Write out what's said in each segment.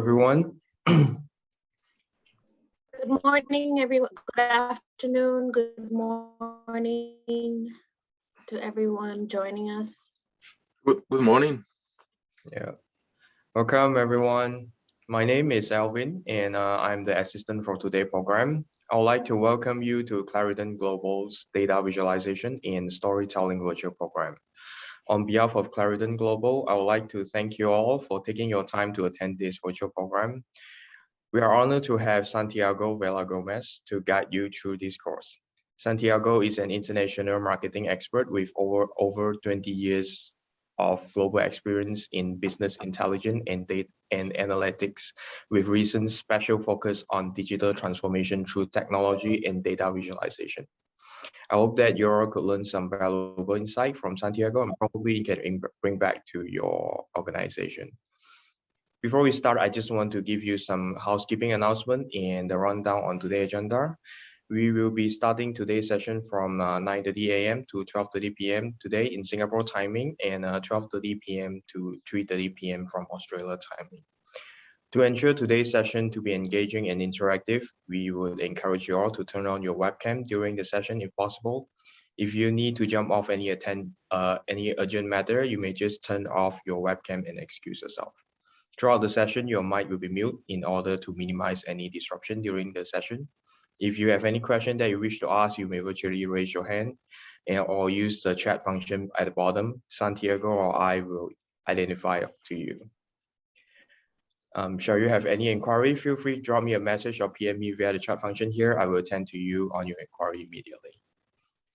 Everyone. Good morning, everyone. Good afternoon. Good morning to everyone joining us. Good morning. Yeah. Welcome, everyone. My name is Alvin, and I'm the assistant for today's program. I would like to welcome you to Clarendon Global's Data Visualization and Storytelling Virtual Program. On behalf of Clarendon Global, I would like to thank you all for taking your time to attend this virtual program. We are honored to have Santiago Vela Gomez to guide you through this course. Santiago is an international marketing expert with over 20 years of global experience in business intelligence and data and analytics, with recent special focus on digital transformation through technology and data visualization. I hope that you all could learn some valuable insight from Santiago and probably can bring back to your organization. Before we start, I just want to give you some housekeeping announcement and the rundown on today's agenda. We will be starting today's session from 9:30 a.m. to 12:30 p.m. today in Singapore timing and 12:30 p.m. to 3:30 p.m. from Australia timing. To ensure today's session to be engaging and interactive, we would encourage you all to turn on your webcam during the session if possible. If you need to jump off any urgent matter, you may just turn off your webcam and excuse yourself. Throughout the session, your mic will be muted in order to minimize any disruption during the session. If you have any question that you wish to ask, you may virtually raise your hand or use the chat function at the bottom. Santiago or I will identify to you. Should you have any inquiry, feel free to drop me a message or PM me via the chat function here. I will attend to you on your inquiry immediately.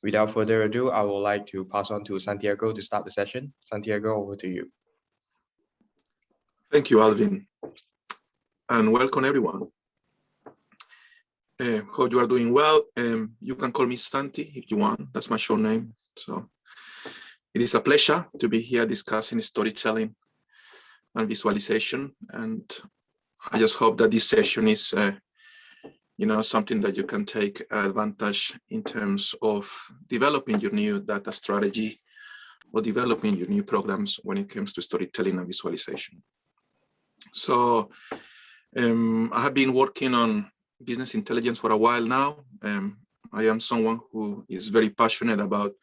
Without further ado, I would like to pass on to Santiago to start the session. Santiago, over to you. Thank you, Alvin, and welcome everyone. Hope you are doing well. You can call me Santi if you want. That's my short name. So it is a pleasure to be here discussing storytelling and visualization. And I just hope that this session is, something that you can take advantage in terms of developing your new data strategy or developing your new programs when it comes to storytelling and visualization. So I have been working on business intelligence for a while now. I am someone who is very passionate about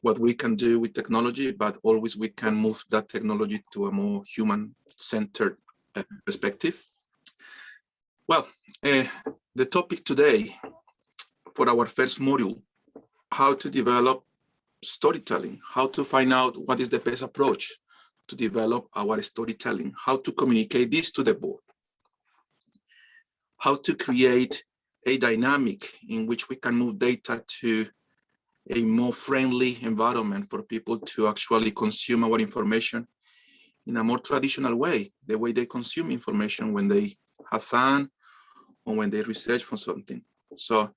what we can do with technology, but always we can move that technology to a more human-centered perspective. Well, the topic today for our first module, how to develop storytelling, how to find out what is the best approach to develop our storytelling, how to communicate this to the board, how to create a dynamic in which we can move data to a more friendly environment for people to actually consume our information in a more traditional way, the way they consume information when they have fun or when they research for something. So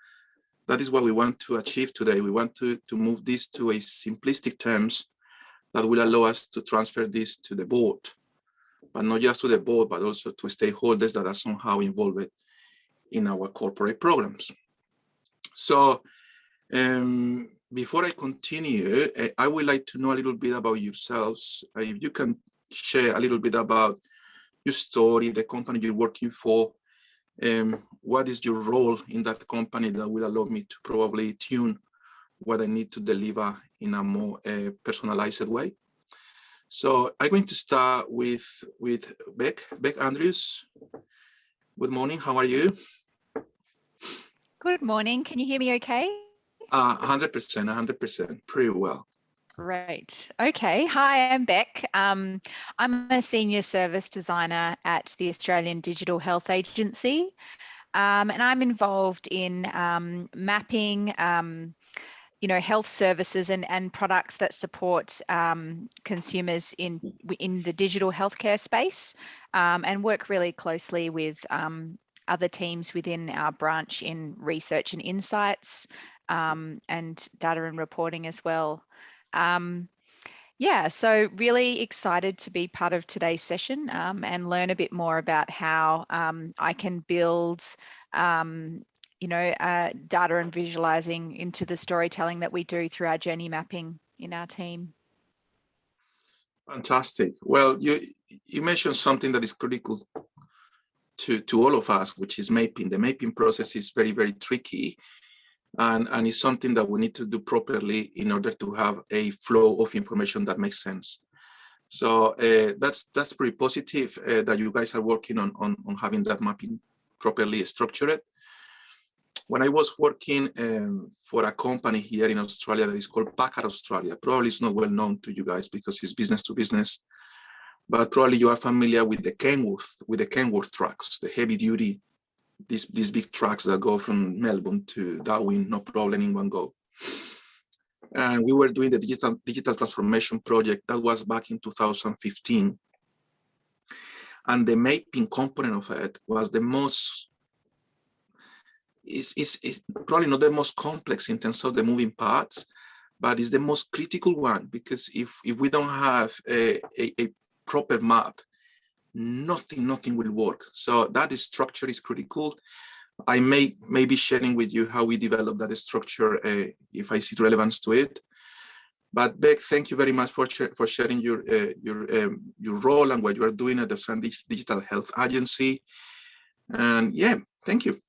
that is what we want to achieve today. We want to move this to a simplistic terms that will allow us to transfer this to the board, but not just to the board, but also to stakeholders that are somehow involved in our corporate programs. So before I continue, I would like to know a little bit about yourselves. If you can share a little bit about your story, the company you're working for, what is your role in that company that will allow me to probably tune what I need to deliver in a more personalized way. So I'm going to start with Beck Andrews. Good morning, how are you? Good morning, can you hear me okay? 100%, pretty well. Great. Okay. Hi, I'm Beck. I'm a senior service designer at the Australian Digital Health Agency, and I'm involved in mapping, health services and products that support consumers in the digital healthcare space, and work really closely with other teams within our branch in research and insights, and data and reporting as well. So really excited to be part of today's session and learn a bit more about how I can build data and visualizing into the storytelling that we do through our journey mapping in our team. Fantastic. Well, you mentioned something that is critical to all of us, which is mapping. The mapping process is very, very tricky, and it's something that we need to do properly in order to have a flow of information that makes sense. So that's pretty positive that you guys are working on having that mapping properly structured. When I was working for a company here in Australia that is called Packard Australia, probably it's not well known to you guys because it's business to business, but probably you are familiar with the Kenworth trucks, the heavy duty, these big trucks that go from Melbourne to Darwin, no problem in one go. And we were doing the digital transformation project. That was back in 2015. And the mapping component of it was the most, it's probably not the most complex in terms of the moving parts, but it's the most critical one, because if we don't have a proper map, nothing will work. So that structure is critical. I may be sharing with you how we develop that structure if I see relevance to it. But Beck, thank you very much for sharing your role and what you are doing at the Australian Digital Health Agency. And yeah, thank you.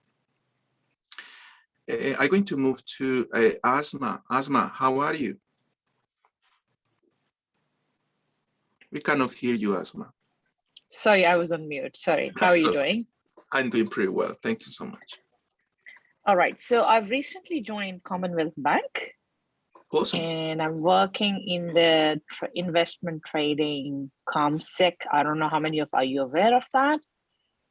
I'm going to move to Asma. Asma, how are you? We cannot hear you, Asma. Sorry, I was on mute. Sorry. How are you doing? I'm doing pretty well. Thank you so much. All right. So I've recently joined Commonwealth Bank. Awesome. And I'm working in the investment trading ComSec. I don't know how many of you are aware of that.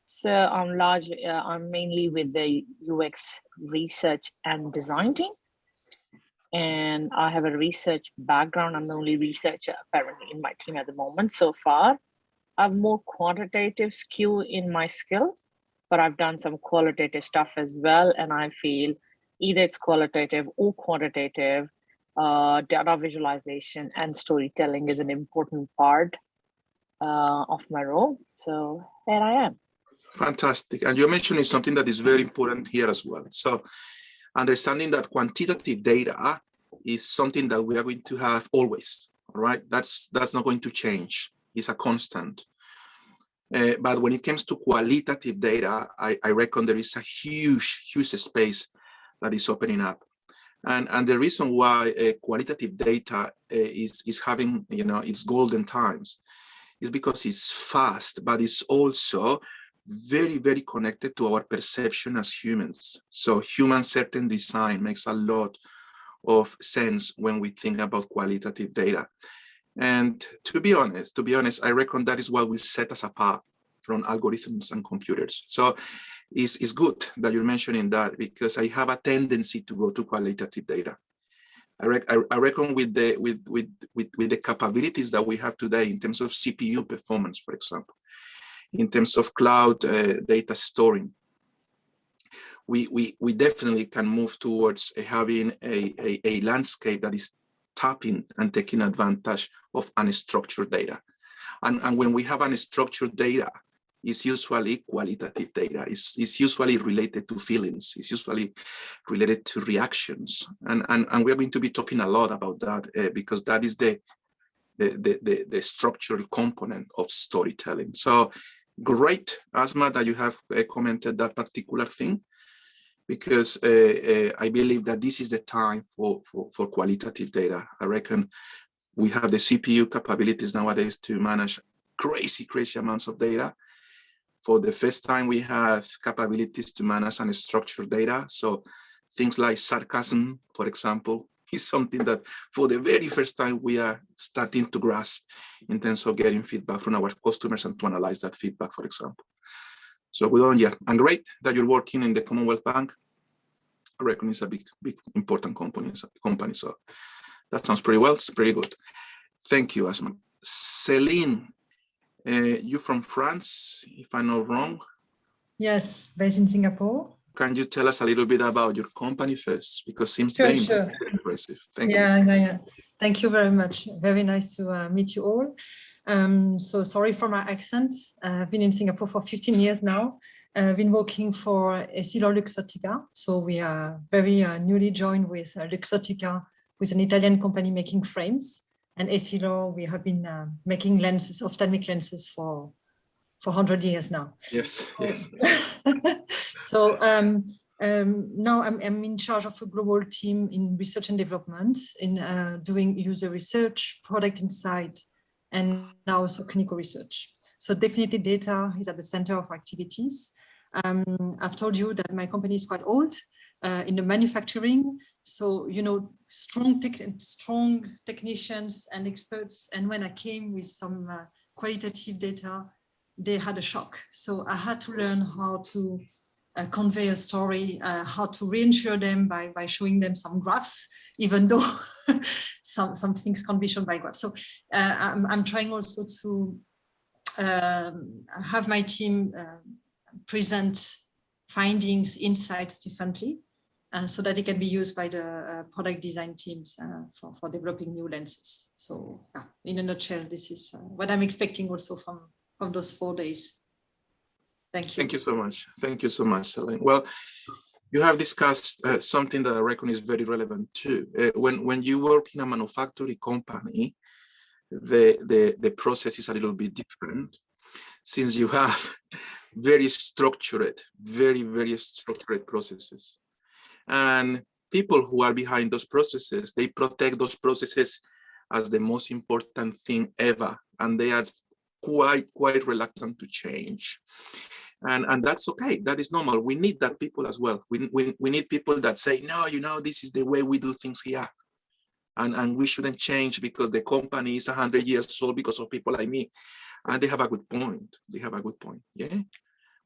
So I'm mainly with the UX research and design team. And I have a research background. I'm the only researcher apparently in my team at the moment so far. I have more quantitative skew in my skills, but I've done some qualitative stuff as well. And I feel either it's qualitative or quantitative, data visualization and storytelling is an important part of my role. So there I am. Fantastic. And you're mentioning something that is very important here as well. So understanding that quantitative data is something that we are going to have always, right? That's not going to change. It's a constant. But when it comes to qualitative data, I reckon there is a huge space that is opening up. And the reason why qualitative data is having, its golden times is because it's fast, but it's also very, very connected to our perception as humans. So human-centered design makes a lot of sense when we think about qualitative data. And to be honest, I reckon that is what will set us apart from algorithms and computers. So it's good that you're mentioning that, because I have a tendency to go to qualitative data. I reckon with the capabilities that we have today in terms of CPU performance, for example, in terms of cloud data storing, we definitely can move towards having a landscape that is tapping and taking advantage of unstructured data. And when we have unstructured data, it's usually qualitative data. It's usually related to feelings. It's usually related to reactions. And we're going to be talking a lot about that because that is the structural component of storytelling. So great, Asma, that you have commented that particular thing, because I believe that this is the time for qualitative data. I reckon we have the CPU capabilities nowadays to manage crazy amounts of data. For the first time, we have capabilities to manage unstructured data. So things like sarcasm, for example, is something that for the very first time we are starting to grasp in terms of getting feedback from our customers and to analyze that feedback, for example. So we're on, yeah, and great that you're working in the Commonwealth Bank. I reckon it's a big important company. So that sounds pretty well. It's pretty good. Thank you, Asma. Celine, you from France, if I'm not wrong? Yes, based in Singapore. Can you tell us a little bit about your company first? Because it seems very impressive. Thank you. Yeah. Thank you very much. Very nice to meet you all. So sorry for my accent. I've been in Singapore for 15 years now. I've been working for EssilorLuxottica. So we are very newly joined with Luxottica, with an Italian company making frames. And Essilor, we have been making lenses, ophthalmic lenses for for 100 years now. Yes. So now I'm in charge of a global team in research and development, in doing user research, product insight, and now also clinical research. So definitely data is at the center of our activities. I've told you that my company is quite old in the manufacturing. So, you know, strong technicians and experts. And when I came with some qualitative data, they had a shock. So I had to learn how to convey a story, how to reassure them by showing them some graphs, even though some things can't be shown by graphs. So I'm trying also to have my team present findings, insights differently, so that it can be used by the product design teams for developing new lenses. So in a nutshell, this is what I'm expecting also from those 4 days. Thank you. Thank you so much. Thank you so much, Helen. Well, you have discussed something that I reckon is very relevant too. When you work in a manufacturing company, the process is a little bit different, since you have very structured, very structured processes. And people who are behind those processes, they protect those processes as the most important thing ever. And they are quite reluctant to change. And that's okay. That is normal. We need that people as well. We need people that say, no, you know, this is the way we do things here. And we shouldn't change because the company is 100 years old because of people like me. And they have a good point. They have a good point. Yeah.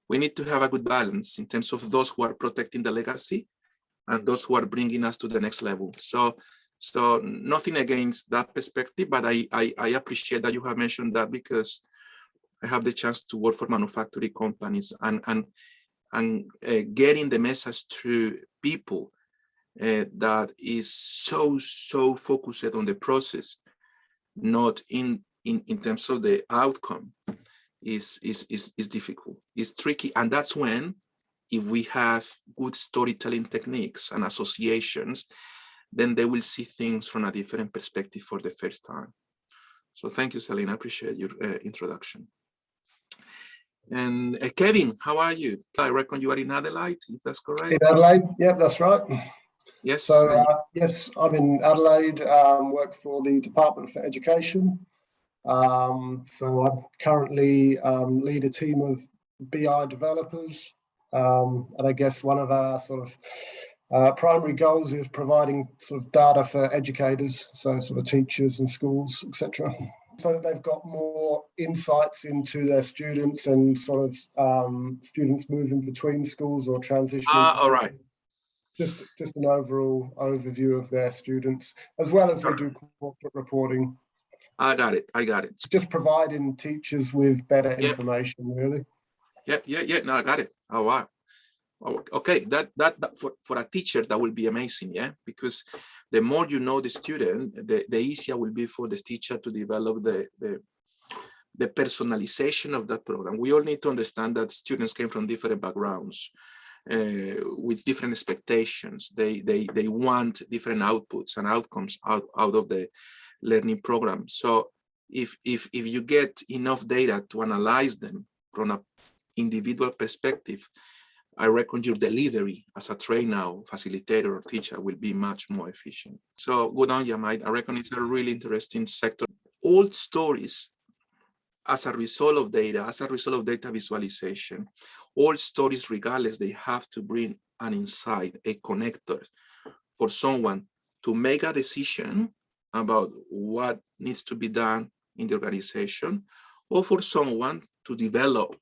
We need to have a good balance in terms of those who are protecting the legacy and those who are bringing us to the next level. So nothing against that perspective, but I appreciate that you have mentioned that, because I have the chance to work for manufacturing companies and getting the message to people that is so focused on the process, not in terms of the outcome, is difficult. It's tricky, and that's when, if we have good storytelling techniques and associations, then they will see things from a different perspective for the first time. So thank you, Celine. I appreciate your introduction. And Kevin, how are you? I reckon you are in Adelaide, if that's correct. In Adelaide, yeah, that's right. Yes. So yes, I'm in Adelaide, work for the Department for Education. So I currently lead a team of BI developers, and I guess one of our sort of primary goals is providing sort of data for educators, so sort of teachers and schools, etc., so that they've got more insights into their students and sort of students moving between schools or transitioning. All right. Just an overall overview of their students, as well as we do corporate reporting. I got it. It's just providing teachers with better information, really. Yeah. No, I got it. Oh, wow. Okay, that for a teacher, that will be amazing, yeah, because the more you know the student, the easier will be for the teacher to develop the personalization of that program. We all need to understand that students came from different backgrounds, with different expectations. They want different outputs and outcomes out of the learning program. So if you get enough data to analyze them from an individual perspective, I reckon your delivery as a trainer, facilitator, or teacher will be much more efficient. So good on you, Mike. I reckon it's a really interesting sector. Old stories, as a result of data visualization, all stories, regardless, they have to bring an insight, a connector for someone to make a decision about what needs to be done in the organization, or for someone to develop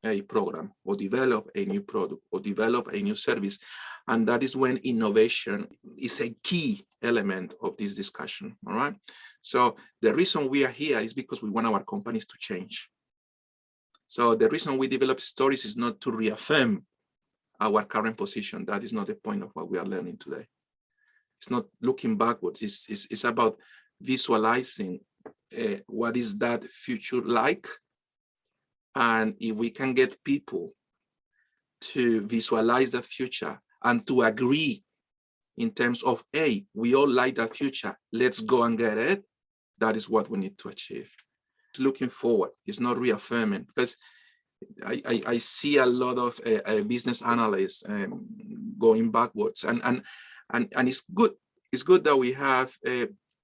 a program or develop a new product or develop a new service. And that is when innovation is a key element of this discussion, all right? So the reason we are here is because we want our companies to change. So the reason we develop stories is not to reaffirm our current position. That is not the point of what we are learning today. It's not looking backwards. It's about visualizing what is that future like. And if we can get people to visualize the future and to agree in terms of, hey, we all like that future, let's go and get it, that is what we need to achieve. It's looking forward, it's not reaffirming, because I see a lot of business analysts going backwards, and it's good. It's good that we have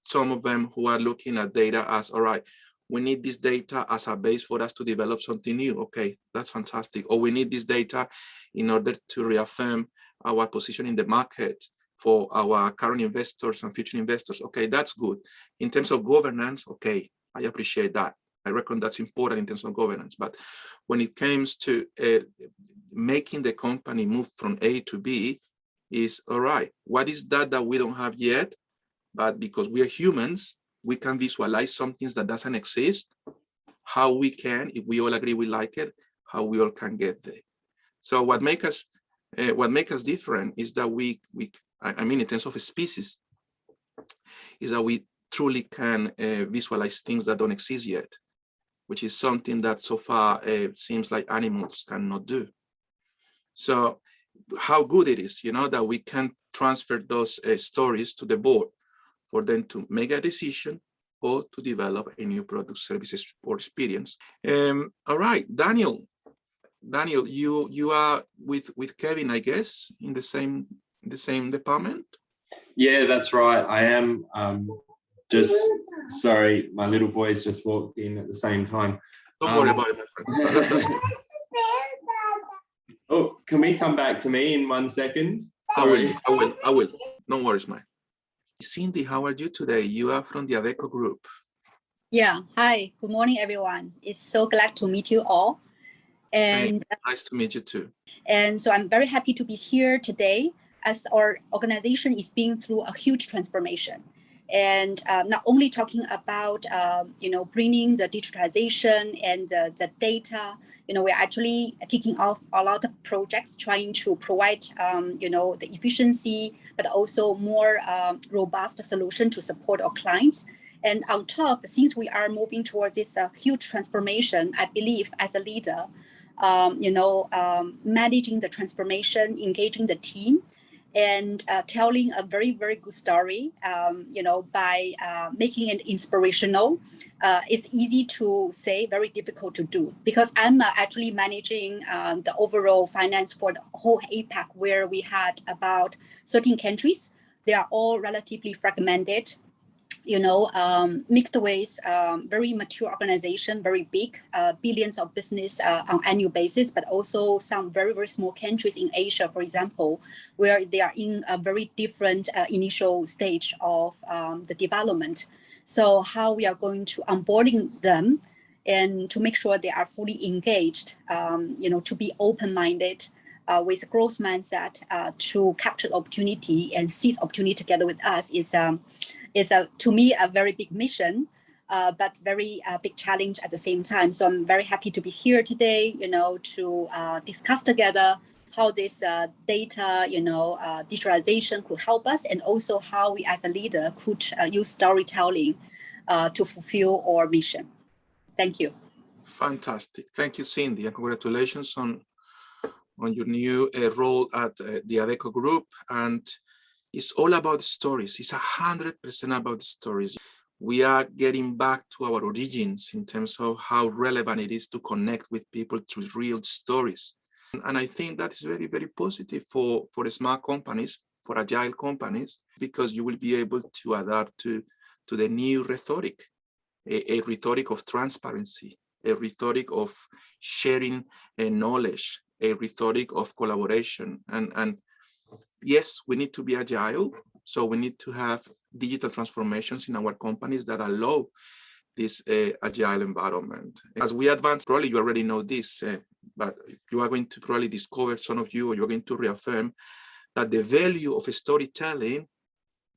some of them who are looking at data as, all right, we need this data as a base for us to develop something new. Okay, that's fantastic. Or we need this data in order to reaffirm our position in the market for our current investors and future investors. Okay, that's good. In terms of governance, okay, I appreciate that. I reckon that's important in terms of governance. But when it comes to making the company move from A to B, is all right, what is that we don't have yet? But because we are humans, we can visualize something that doesn't exist, how we can, if we all agree we like it, how we all can get there. So what make us different is that I mean, in terms of a species, is that we truly can visualize things that don't exist yet, which is something that so far seems like animals cannot do. So how good it is, you know, that we can transfer those stories to the board for them to make a decision or to develop a new product, services, or experience. All right, Daniel, you are with Kevin, I guess, in the same department. Yeah, that's right. I am. Just sorry, my little boys just walked in at the same time. Don't worry about it, my friend. Oh, can we come back to me in 1 second? Sorry. I will. No worries, mate. Cindy, how are you today? You are from the Adecco Group. Yeah, hi, good morning, everyone. It's so glad to meet you all. And nice to meet you too. And so I'm very happy to be here today as our organization is being through a huge transformation. And not only talking about, bringing the digitalization and the data, we're actually kicking off a lot of projects trying to provide, the efficiency, but also more robust solution to support our clients. And on top, since we are moving towards this huge transformation, I believe as a leader, managing the transformation, engaging the team, and telling a very, very good story, by making it inspirational. It's easy to say, very difficult to do, because I'm actually managing the overall finance for the whole APAC, where we had about 13 countries. They are all relatively fragmented, mixed ways, very mature organization, very big, billions of business on annual basis, but also some very, very small countries in Asia, for example, where they are in a very different initial stage of the development. So how we are going to onboarding them and to make sure they are fully engaged, to be open-minded, with growth mindset, to capture opportunity and seize opportunity together with us is to me a very big mission, but very big challenge at the same time. So I'm very happy to be here today, to discuss together how this data, digitalization could help us, and also how we as a leader could use storytelling to fulfill our mission. Thank you. Fantastic. Thank you, Cindy, and congratulations on your new role at the Adecco Group. And it's all about stories. It's 100% about stories. We are getting back to our origins in terms of how relevant it is to connect with people through real stories. And I think that is very, very positive for smart companies, for agile companies, because you will be able to adapt to the new rhetoric, a rhetoric of transparency, a rhetoric of sharing knowledge, a rhetoric of collaboration. And yes, we need to be agile. So we need to have digital transformations in our companies that allow this agile environment. As we advance, probably you already know this, but you are going to probably discover, some of you, or you're going to reaffirm that the value of storytelling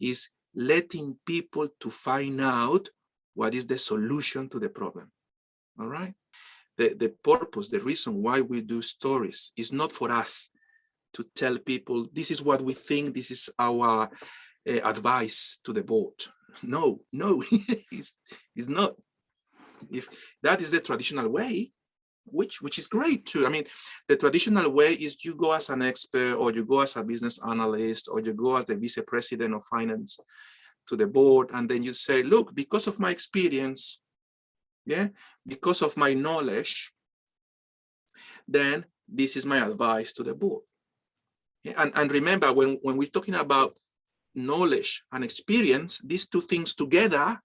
is letting people to find out what is the solution to the problem. All right? The purpose, the reason why we do stories is not for us to tell people, this is what we think, this is our advice to the board. No, it's not. If that is the traditional way, which is great too. I mean, the traditional way is you go as an expert, or you go as a business analyst, or you go as the vice president of finance to the board, and then you say, look, because of my experience, because of my knowledge, then this is my advice to the board. And remember, when we're talking about knowledge and experience, these two things together,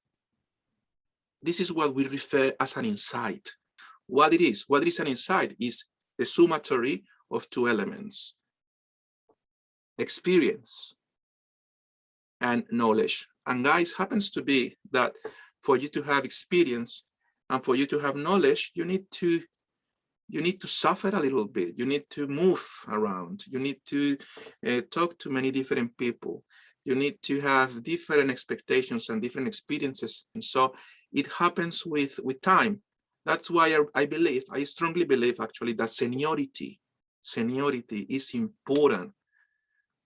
this is what we refer as an insight. What it is an insight is the summatory of two elements: experience and knowledge. And guys, happens to be that for you to have experience and for you to have knowledge, you need to suffer a little bit. You need to move around. You need to talk to many different people. You need to have different expectations and different experiences. And so it happens with time. That's why I strongly believe actually that seniority is important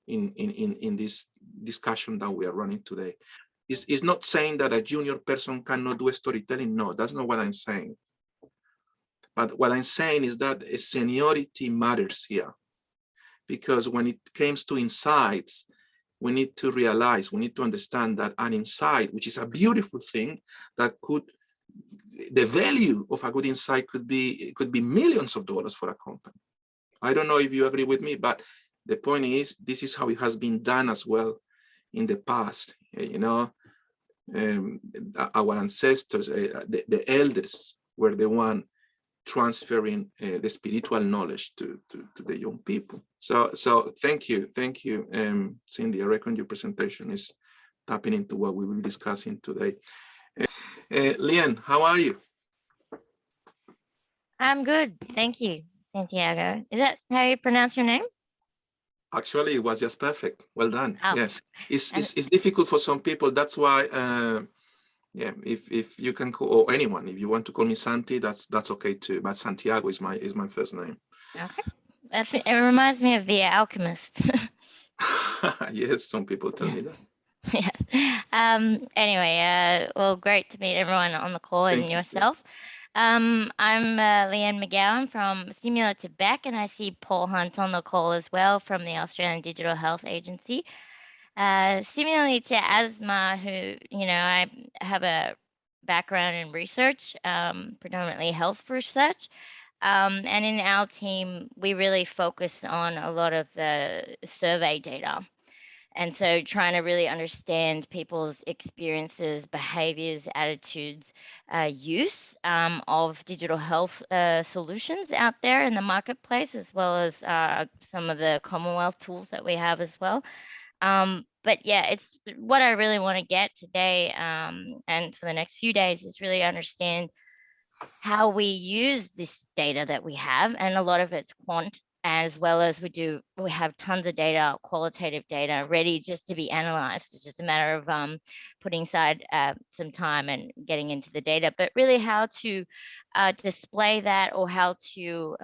in this discussion that we are running today. It's not saying that a junior person cannot do storytelling. No, that's not what I'm saying. But what I'm saying is that seniority matters here, because when it comes to insights, we need to realize, we need to understand that an insight, which is a beautiful thing, that the value of a good insight could be millions of dollars for a company. I don't know if you agree with me, but the point is, this is how it has been done as well in the past. You know, our ancestors, the elders, were the one transferring the spiritual knowledge to the young people. So thank you, Cindy. I reckon your presentation is tapping into what we will be discussing today. Lian, how are you? I'm good, thank you, Santiago. Is that how you pronounce your name? Actually, it was just perfect. Well done. Oh. Yes, it's difficult for some people. That's why, yeah. If you can call, or anyone, if you want to call me Santi, that's okay too. But Santiago is my first name. Okay, it reminds me of The Alchemist. Yes, some people tell me that. Yeah. Anyway, well, great to meet everyone on the call and yourself. I'm Leanne McGowan from Similar to Beck, and I see Paul Hunt on the call as well from the Australian Digital Health Agency. Similarly to Asma, who, I have a background in research, predominantly health research. And in our team, we really focus on a lot of the survey data. And so trying to really understand people's experiences, behaviors, attitudes, use of digital health solutions out there in the marketplace, as well as some of the Commonwealth tools that we have as well. But yeah, it's what I really want to get today and for the next few days is really understand how we use this data that we have, and a lot of it's quant, as well as we have tons of data, qualitative data ready just to be analyzed. It's just a matter of putting aside some time and getting into the data, but really how to display that, or how to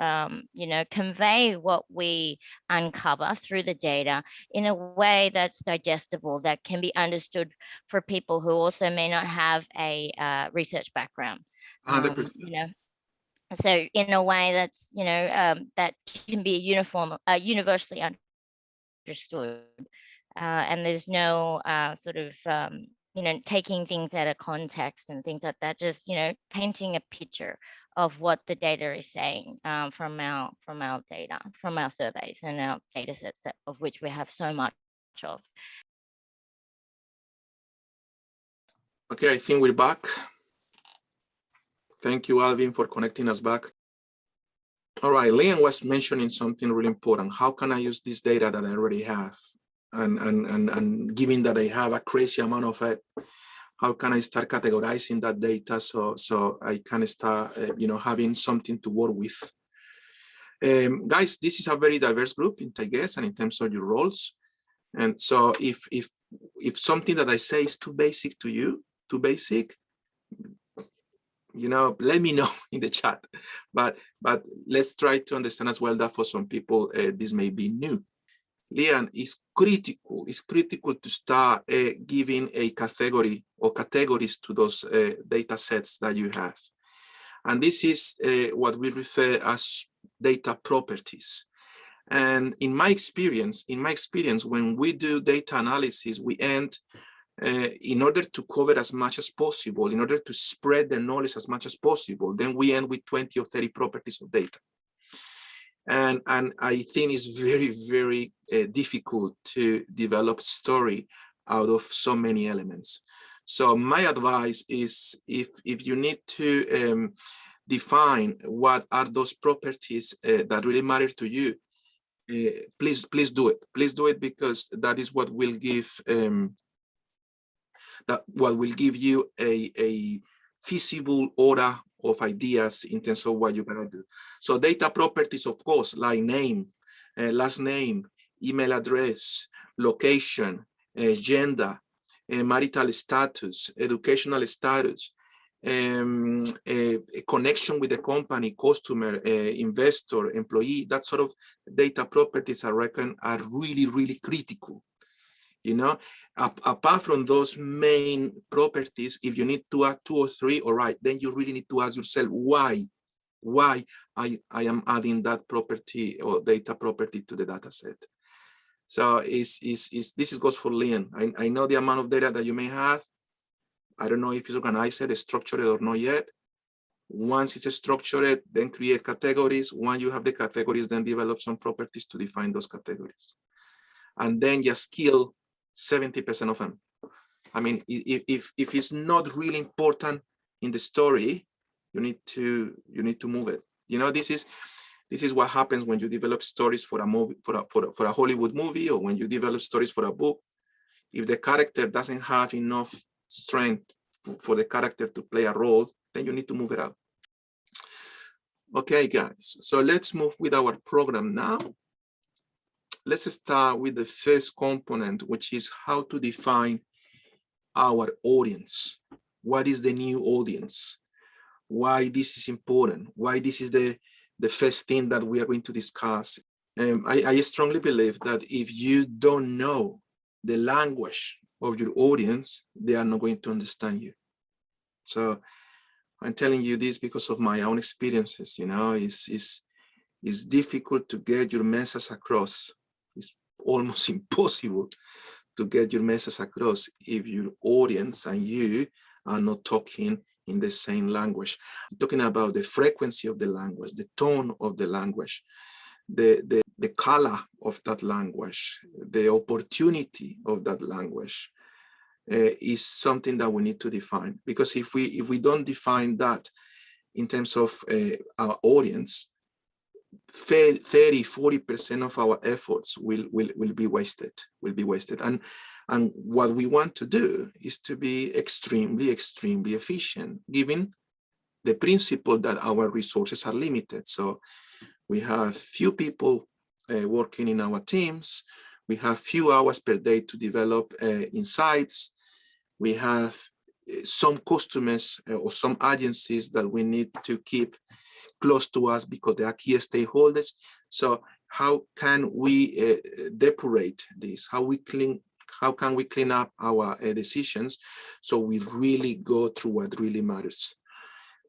convey what we uncover through the data in a way that's digestible, that can be understood for people who also may not have a research background. 100%. So in a way that's, that can be universally understood. And there's no sort of, taking things out of context and things like that, just, painting a picture of what the data is saying from our data, from our surveys and our data sets of which we have so much of. Okay, I think we're back. Thank you, Alvin, for connecting us back. All right, Liam was mentioning something really important. How can I use this data that I already have? And given that I have a crazy amount of it, how can I start categorizing that data so I can start, having something to work with? Guys, this is a very diverse group in TIGES and in terms of your roles. And so if something that I say is too basic to you, let me know in the chat, but let's try to understand as well that for some people, this may be new. Lian, it's critical to start giving a category or categories to those data sets that you have. And this is what we refer as data properties. And in my experience, when we do data analysis, we end in order to cover as much as possible, in order to spread the knowledge as much as possible, then we end with 20 or 30 properties of data. And I think it's very, very difficult to develop story out of so many elements. So my advice is, if you need to define what are those properties that really matter to you, please do it. Please do it, because that is what will give you a feasible order of ideas in terms of what you're gonna do. So data properties, of course, like name, last name, email address, location, gender, marital status, educational status, a connection with the company, customer, investor, employee. That sort of data properties, I reckon, are really, really critical. You know, apart from those main properties, if you need to add 2 or 3, all right, then you really need to ask yourself why I am adding that property or data property to the data set. So this goes for Leon. I know the amount of data that you may have. I don't know if it's organized, structured or not yet. Once it's structured, then create categories. Once you have the categories, then develop some properties to define those categories. And then just kill 70% of them. I mean, if it's not really important in the story, you need to move it. You know, this is what happens when you develop stories for a movie, for a Hollywood movie, or when you develop stories for a book. If the character doesn't have enough strength for the character to play a role, then you need to move it out. Okay, guys, so let's move with our program now. Let's start with the first component, which is how to define our audience. What is the new audience? Why this is important? Why this is the first thing that we are going to discuss? I strongly believe that if you don't know the language of your audience, they are not going to understand you. So I'm telling you this because of my own experiences. You know, it's difficult to get your message across. It's almost impossible to get your message across if your audience and you are not talking in the same language. I'm talking about the frequency of the language, the tone of the language, the color of that language, the opportunity of that language is something that we need to define. Because if we don't define that in terms of our audience, 30–40% of our efforts will be wasted. And what we want to do is to be extremely efficient, given the principle that our resources are limited. So we have few people working in our teams. We have few hours per day to develop insights. We have some customers or some agencies that we need to keep close to us because they are key stakeholders. So how can we depurate this? How can we clean up our decisions so we really go through what really matters?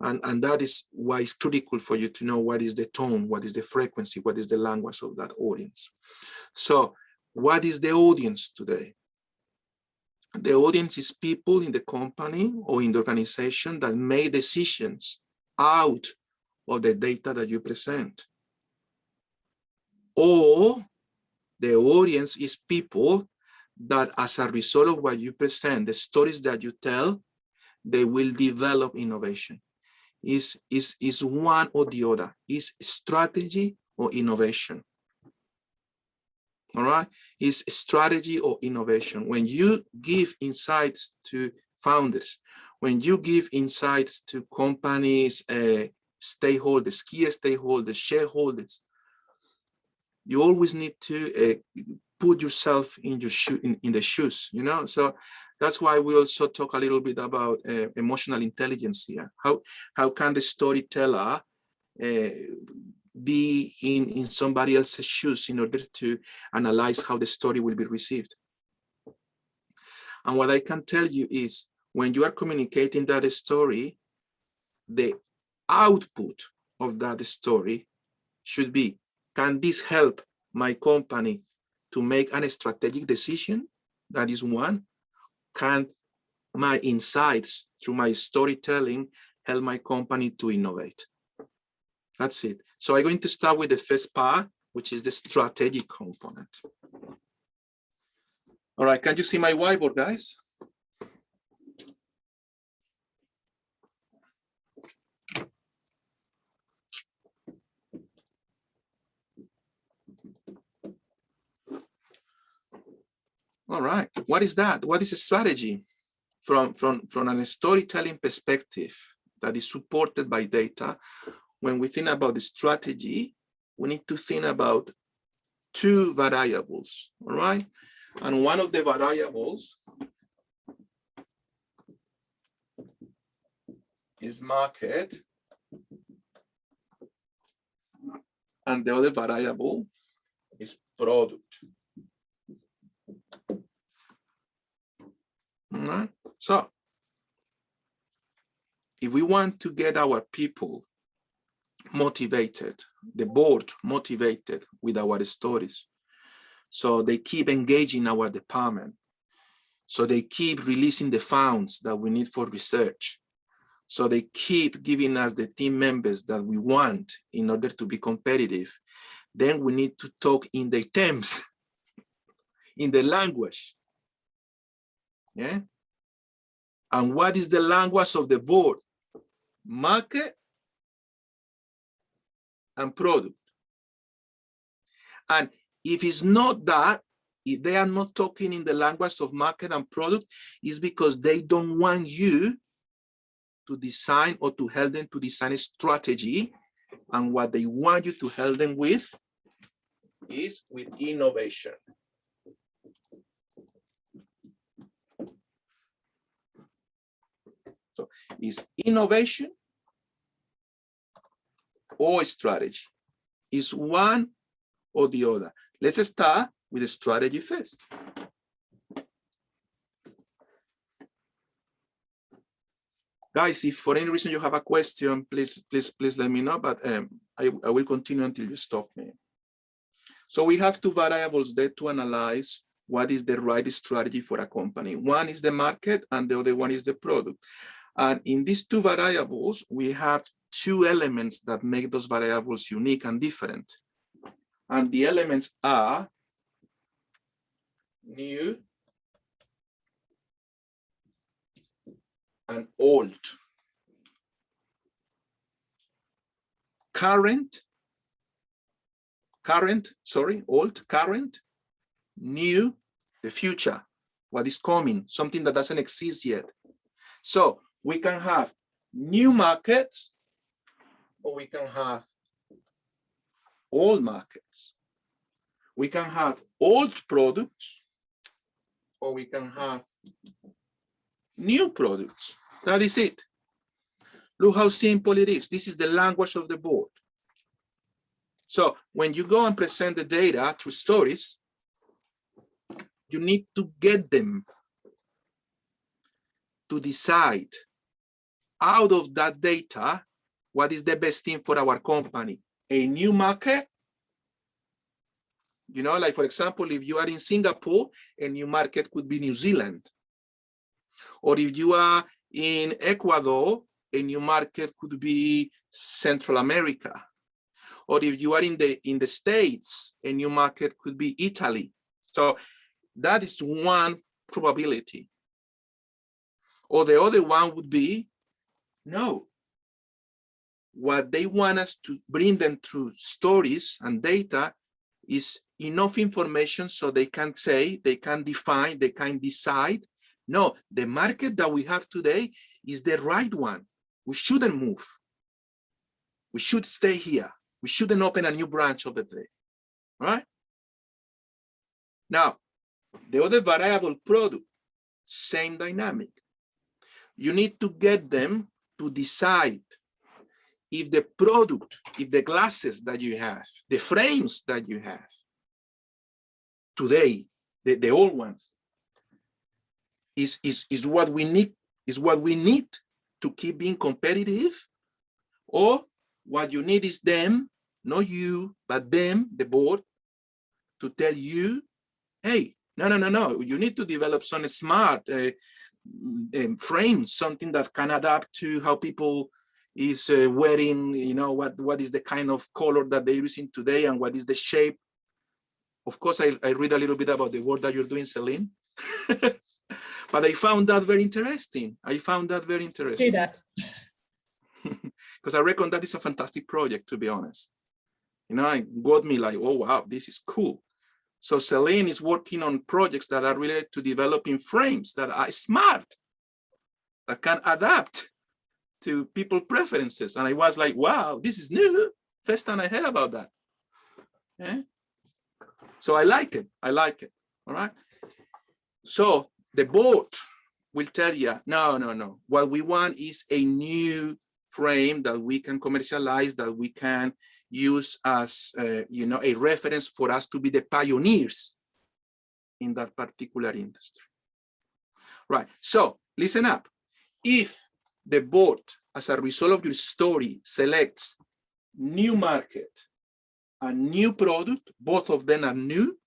And that is why it's critical for you to know what is the tone, what is the frequency, what is the language of that audience. So what is the audience today? The audience is people in the company or in the organization that make decisions out of the data that you present. Or the audience is people that, as a result of what you present, the stories that you tell, they will develop innovation. Is one or the other. Is strategy or innovation. All right, is strategy or innovation. When you give insights to founders, when you give insights to companies, stakeholders, key stakeholders, shareholders, you always need to put yourself in your in the shoes, you know. So that's why we also talk a little bit about emotional intelligence here. How can the storyteller be in somebody else's shoes in order to analyze how the story will be received? And what I can tell you is, when you are communicating that story, the output of that story should be, can this help my company to make a strategic decision? That is one. Can my insights through my storytelling help my company to innovate? That's it. So I'm going to start with the first part, which is the strategic component. All right, can you see my whiteboard, guys? All right, what is that? What is a strategy? From a storytelling perspective that is supported by data, when we think about the strategy, we need to think about two variables, all right? And one of the variables is market, and the other variable is product. All right, so if we want to get our people motivated, the board motivated with our stories, so they keep engaging our department, so they keep releasing the funds that we need for research, so they keep giving us the team members that we want in order to be competitive, then we need to talk in the terms, in the language. Yeah. And what is the language of the board? Market and product. And if it's not that, if they are not talking in the language of market and product, it's because they don't want you to design or to help them to design a strategy. And what they want you to help them with is with innovation. So is innovation or strategy? Is one or the other? Let's start with the strategy first. Guys, if for any reason you have a question, please let me know, but I will continue until you stop me. So we have two variables there to analyze what is the right strategy for a company. One is the market and the other one is the product. And in these two variables, we have two elements that make those variables unique and different. And the elements are new and old. Old, current, new, the future, what is coming, something that doesn't exist yet. So we can have new markets or we can have old markets. We can have old products or we can have new products. That is it. Look how simple it is. This is the language of the board. So when you go and present the data through stories, you need to get them to decide out of that data, what is the best thing for our company? A new market? You know, like for example, if you are in Singapore, a new market could be New Zealand. Or if you are in Ecuador, a new market could be Central America. Or if you are in the States, a new market could be Italy. So that is one probability. Or the other one would be, no. What they want us to bring them through stories and data is enough information so they can say, they can define, they can decide, no, the market that we have today is the right one. We shouldn't move. We should stay here. We shouldn't open a new branch over there, all right? Now, the other variable, product, same dynamic. You need to get them to decide if the product, if the glasses that you have, the frames that you have today, the old ones, is what we need to keep being competitive, or what you need is them, not you, but them, the board, to tell you, hey, no, you need to develop some smart frames, something that can adapt to how people is wearing, you know, what is the kind of color that they're using today and what is the shape. Of course, I read a little bit about the work that you're doing, Celine. But I found that very interesting. See that. Because I reckon that is a fantastic project, to be honest. You know, it got me like, oh, wow, this is cool. So Celine is working on projects that are related to developing frames that are smart, that can adapt to people preferences. And I was like, wow, this is new. First time I heard about that. Yeah. So I like it. All right. So the board will tell you, no. What we want is a new frame that we can commercialize, that we can use as, you know, a reference for us to be the pioneers in that particular industry. Right. So listen up. If the board, as a result of your story, selects new market, a new product, both of them are new,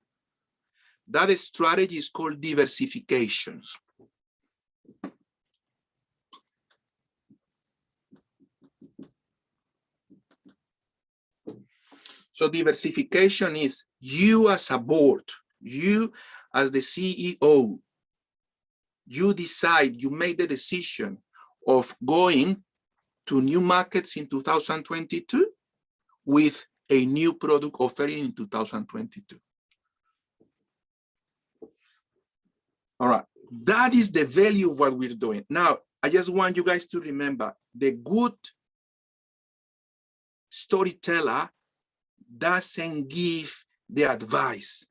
that strategy is called diversification. So diversification is you as a board, you as the CEO, you decide, you make the decision of going to new markets in 2022 with a new product offering in 2022. All right, that is the value of what we're doing. Now, I just want you guys to remember, the good storyteller doesn't give the advice.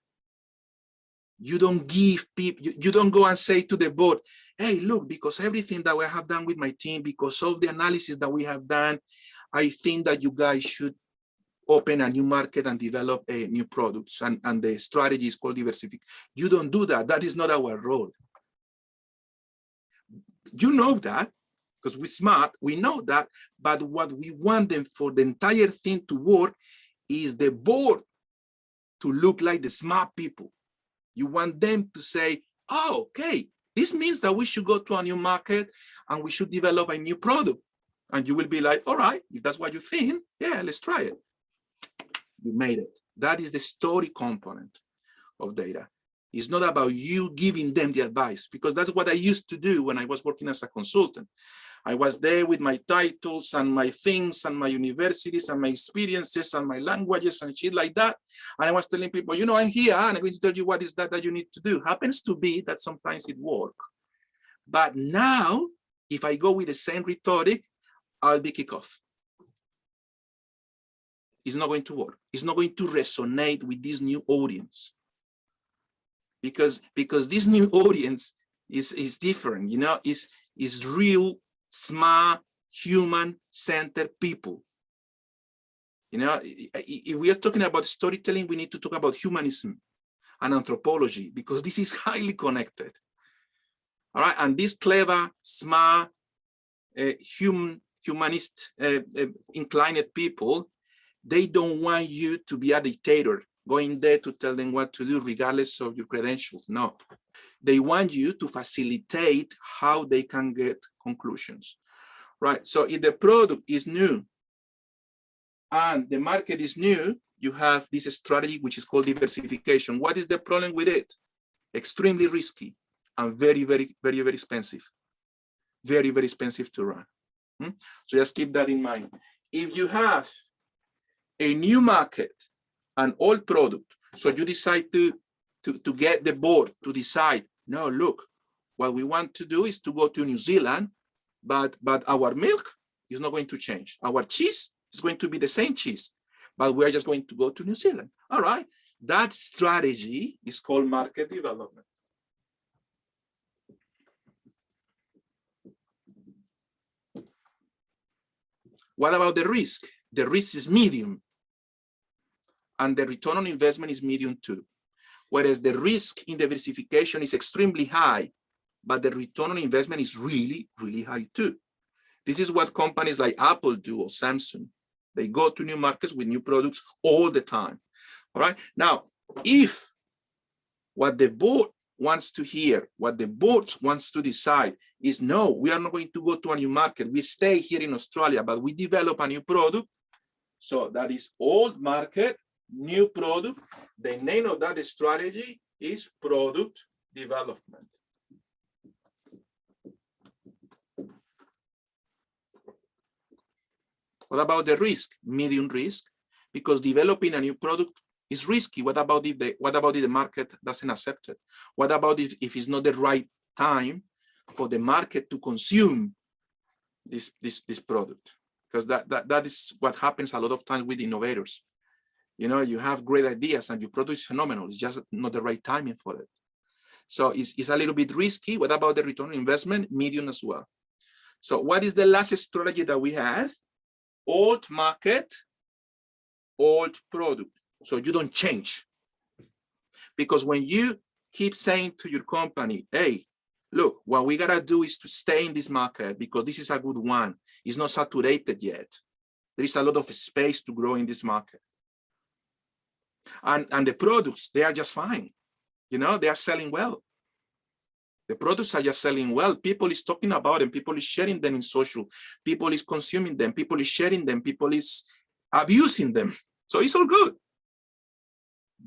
You don't give people, you don't go and say to the board, hey, look, because everything that we have done with my team, because of the analysis that we have done, I think that you guys should open a new market and develop a new products. And the strategy is called diversification. You don't do that. That is not our role. You know that, because we're smart, we know that, but what we want them for the entire thing to work is the board to look like the smart people. You want them to say, oh, okay, this means that we should go to a new market and we should develop a new product. And you will be like, all right, if that's what you think, yeah, let's try it. You made it. That is the story component of data. It's not about you giving them the advice, because that's what I used to do when I was working as a consultant. I was there with my titles and my things and my universities and my experiences and my languages and shit like that. And I was telling people, you know, I'm here and I'm going to tell you what is that you need to do. Happens to be that sometimes it works. But now, if I go with the same rhetoric, I'll be kicked off. It's not going to work. It's not going to resonate with this new audience. Because this new audience is different, you know, is real, smart, human-centered people. You know, if we are talking about storytelling, we need to talk about humanism and anthropology, because this is highly connected. All right, and these clever, smart, humanist inclined people, they don't want you to be a dictator, going there to tell them what to do regardless of your credentials. No, they want you to facilitate how they can get conclusions, right? So if the product is new and the market is new, you have this strategy, which is called diversification. What is the problem with it? Extremely risky and very, very, very, very expensive. Very, very expensive to run. So just keep that in mind. If you have a new market, an old product, so you decide to get the board to decide, no, look, what we want to do is to go to New Zealand, but our milk is not going to change. Our cheese is going to be the same cheese, but we're just going to go to New Zealand. All right, that strategy is called market development. What about the risk? The risk is medium, and the return on investment is medium too. Whereas the risk in diversification is extremely high, but the return on investment is really, really high too. This is what companies like Apple do, or Samsung. They go to new markets with new products all the time. All right. Now, if what the board wants to hear, what the board wants to decide is no, we are not going to go to a new market. We stay here in Australia, but we develop a new product. So that is old market, new product. The name of that strategy is product development. What about the risk? Medium risk, because developing a new product is risky. What about if the market doesn't accept it? What about if it's not the right time for the market to consume this product? Because that is what happens a lot of times with innovators. You know, you have great ideas and your product is phenomenal. It's just not the right timing for it. So it's a little bit risky. What about the return on investment? Medium as well. So what is the last strategy that we have? Old market, old product. So you don't change. Because when you keep saying to your company, hey, look, what we gotta do is to stay in this market because this is a good one. It's not saturated yet. There is a lot of space to grow in this market. And the products, they are just fine. You know, they are selling well. The products are just selling well. People is talking about them. People is sharing them in social. People is consuming them. People is sharing them. People is abusing them. So it's all good.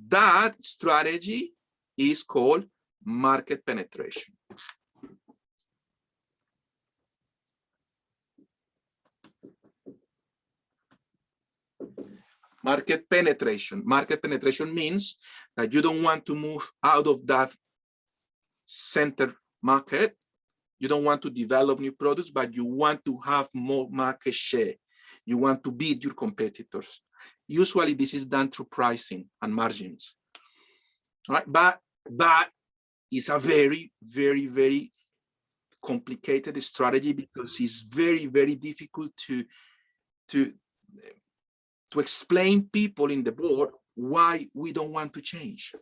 That strategy is called market penetration. Market penetration. Market penetration means that you don't want to move out of that center market. You don't want to develop new products, but you want to have more market share. You want to beat your competitors. Usually this is done through pricing and margins. All right? But it's a very, very, very complicated strategy because it's very, very difficult to explain people in the board why we don't want to change.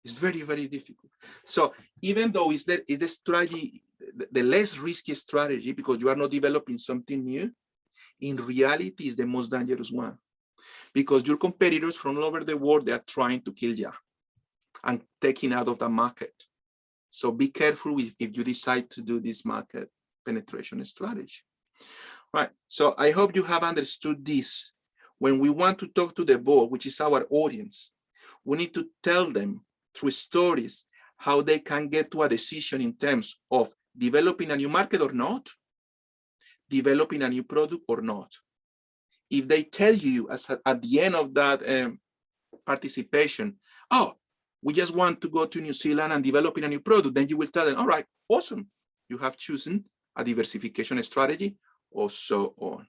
It's very, very difficult. So even though it's the strategy, the less risky strategy because you are not developing something new, in reality is the most dangerous one. Because your competitors from all over the world, they are trying to kill you and taking out of the market. So be careful if you decide to do this market penetration strategy. Right. So I hope you have understood this. When we want to talk to the board, which is our audience, we need to tell them through stories how they can get to a decision in terms of developing a new market or not, developing a new product or not. If they tell you at the end of that participation, oh, we just want to go to New Zealand and developing a new product, then you will tell them, all right, awesome. You have chosen a diversification strategy or so on.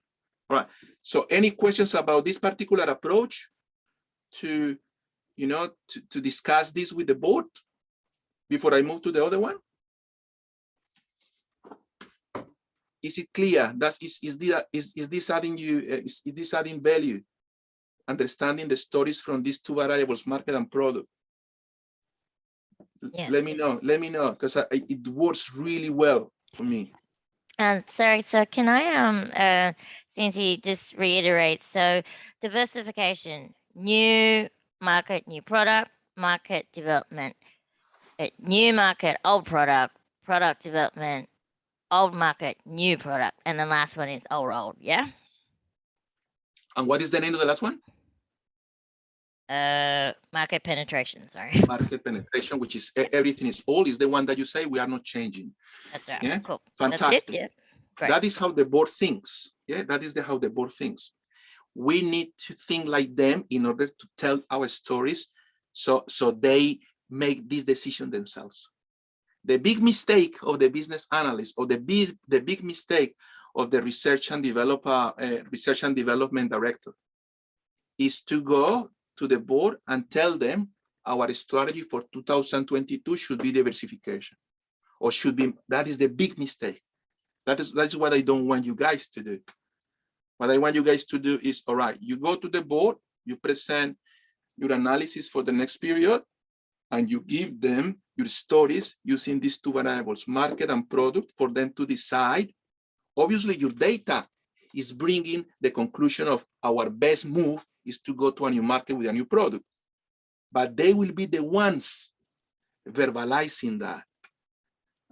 All right. So any questions about this particular approach to discuss this with the board before I move to the other one? Is it clear? Is this adding value? Understanding the stories from these two variables, market and product. Yes. Let me know, because it works really well for me. Sorry, so can I, Cindy, just reiterate? So diversification, new market, new product, market development, new market, old product, product development, old market, new product, and the last one is old, yeah? And what is the name of the last one? Market penetration, sorry. Market penetration, which is everything is old, is the one that you say we are not changing. That's right. Yeah, cool. Fantastic. That's it, yeah. Great. That is how the board thinks. Yeah, that is how the board thinks. We need to think like them in order to tell our stories, so they make this decision themselves. The big mistake of the business analyst, or the big mistake of the research and development director, is to go to the board and tell them our strategy for 2022 should be diversification, or should be. That is the big mistake. That's what I don't want you guys to do. What I want you guys to do is, all right, you go to the board, you present your analysis for the next period, and you give them your stories using these two variables, market and product, for them to decide. Obviously, your data is bringing the conclusion of our best move is to go to a new market with a new product. But they will be the ones verbalizing that.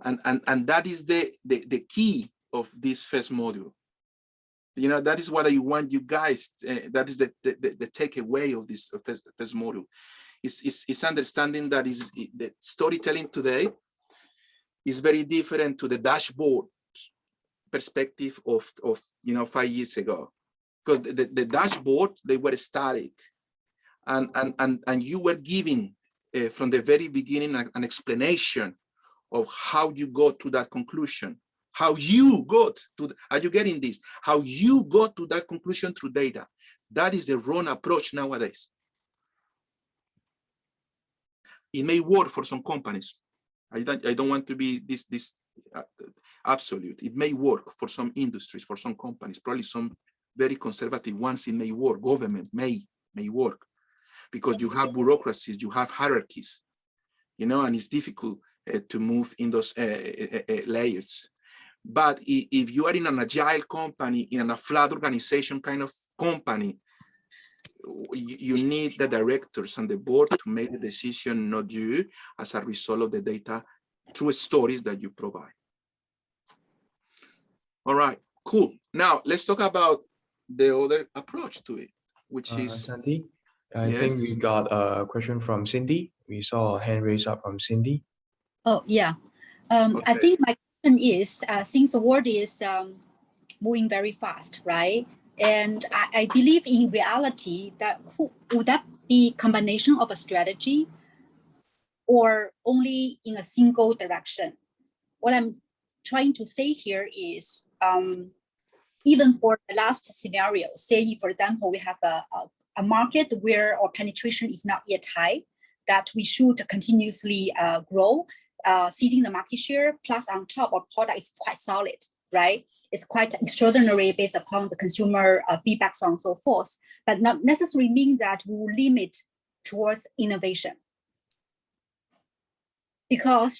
And that is the key of this first module. You know, that is what I want you guys, that is the takeaway of this first module. Is understanding that the storytelling today is very different to the dashboard perspective of 5 years ago, because the dashboard, they were static, and you were giving from the very beginning an explanation of how you got to that conclusion, how you got to, are you getting this? How you got to that conclusion through data. That is the wrong approach nowadays. It may work for some companies. I don't want to be this absolute. It may work for some industries, for some companies, probably some very conservative ones. It may work. Government may work, because you have bureaucracies, you have hierarchies, and it's difficult to move in those layers. But if you are in an agile company, in a flat organization kind of company, you need the directors and the board to make the decision, not you, as a result of the data through stories that you provide. All right, cool. Now let's talk about the other approach to it, which is Santi. I think we got a question from Cindy. We saw a hand raised up from Cindy. Oh, yeah. Okay. I think my question is, since the world is moving very fast, right? And I believe in reality that would that be combination of a strategy or only in a single direction? What I'm trying to say here is, even for the last scenario, say, for example, we have a market where our penetration is not yet high, that we should continuously grow, seizing the market share, plus on top, our product is quite solid, right? It's quite extraordinary based upon the consumer feedback, so on and so forth, but not necessarily means that we will limit towards innovation. Because,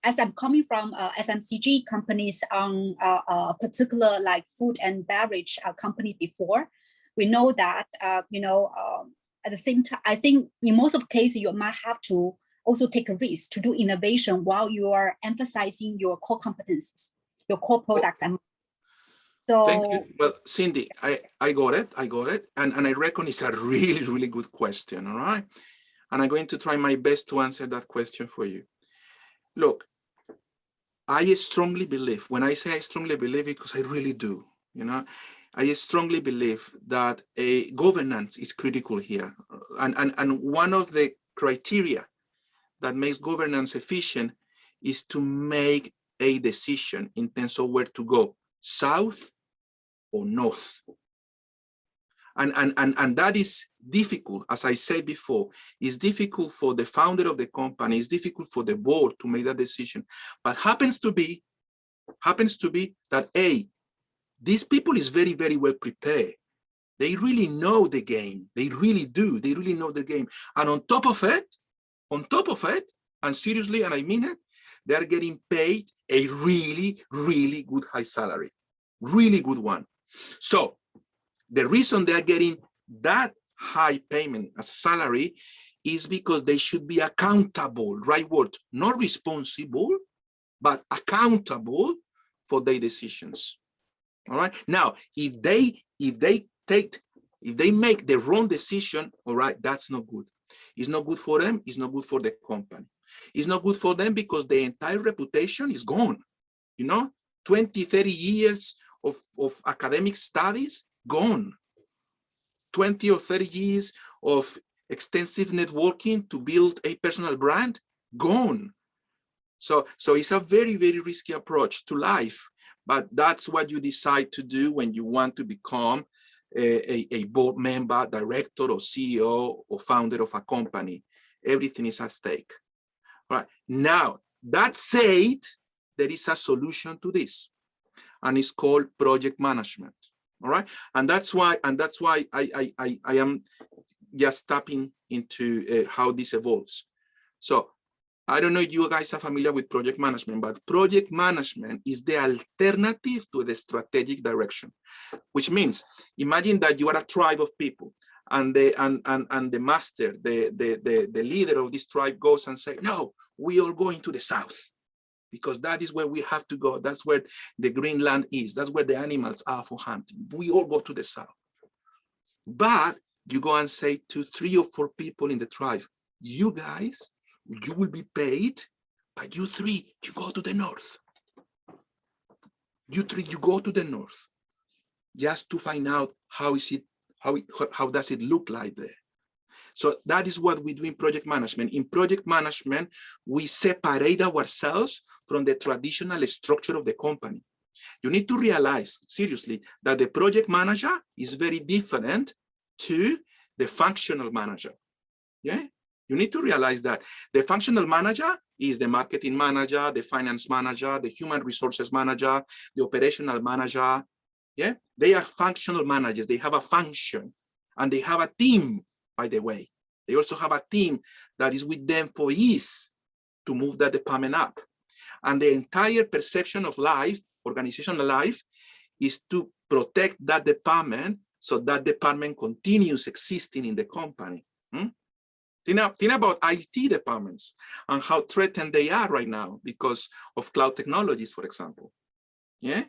as I'm coming from FMCG companies on particular like food and beverage company before, we know that, at the same time, I think in most of the cases, you might have to also take a risk to do innovation while you are emphasizing your core competencies, your core products. And so, thank you. Well, Cindy, I got it. And I reckon it's a really, really good question, all right? And I'm going to try my best to answer that question for you. Look, I strongly believe, when I say I strongly believe, because I really do, I strongly believe that a governance is critical here. And one of the criteria that makes governance efficient is to make a decision in terms of where to go, south or north. And that is difficult, as I said before. It's difficult for the founder of the company, it's difficult for the board to make that decision. But happens to be that these people is very, very well prepared. They really know the game. They really do. They really know the game. And on top of it, and seriously, and I mean it, they are getting paid a really, really good high salary, really good one. So the reason they are getting that high payment as a salary is because they should be accountable, right word, not responsible, but accountable for their decisions. All right. Now, if they make the wrong decision, all right, that's not good. It's not good for them. It's not good for the company. It's not good for them because the entire reputation is gone. 20, 30 years of academic studies, gone. 20 or 30 years of extensive networking to build a personal brand, gone. So it's a very, very risky approach to life. But that's what you decide to do when you want to become a board member, director, or CEO, or founder of a company. Everything is at stake. All right. Now, that said, there is a solution to this, and it's called project management. All right. And that's why I am just tapping into how this evolves. So I don't know if you guys are familiar with project management, but project management is the alternative to the strategic direction, which means imagine that you are a tribe of people, and the master, the leader of this tribe goes and say, no, we are going to the south because that is where we have to go. That's where the green land is. That's where the animals are for hunting. We all go to the south. But you go and say to 3 or 4 people in the tribe, you guys, you will be paid, but you 3, you go to the north. You 3, you go to the north, just to find out how does it look like there. So that is what we do in project management. In project management, we separate ourselves from the traditional structure of the company. You need to realize, seriously, that the project manager is very different to the functional manager. Yeah, you need to realize that the functional manager is the marketing manager, the finance manager, the human resources manager, the operational manager. Yeah, they are functional managers. They have a function and they have a team, by the way. They also have a team that is with them for ease to move that department up. And the entire perception of life, organizational life, is to protect that department so that department continues existing in the company. Think about IT departments and how threatened they are right now because of cloud technologies, for example. Yeah.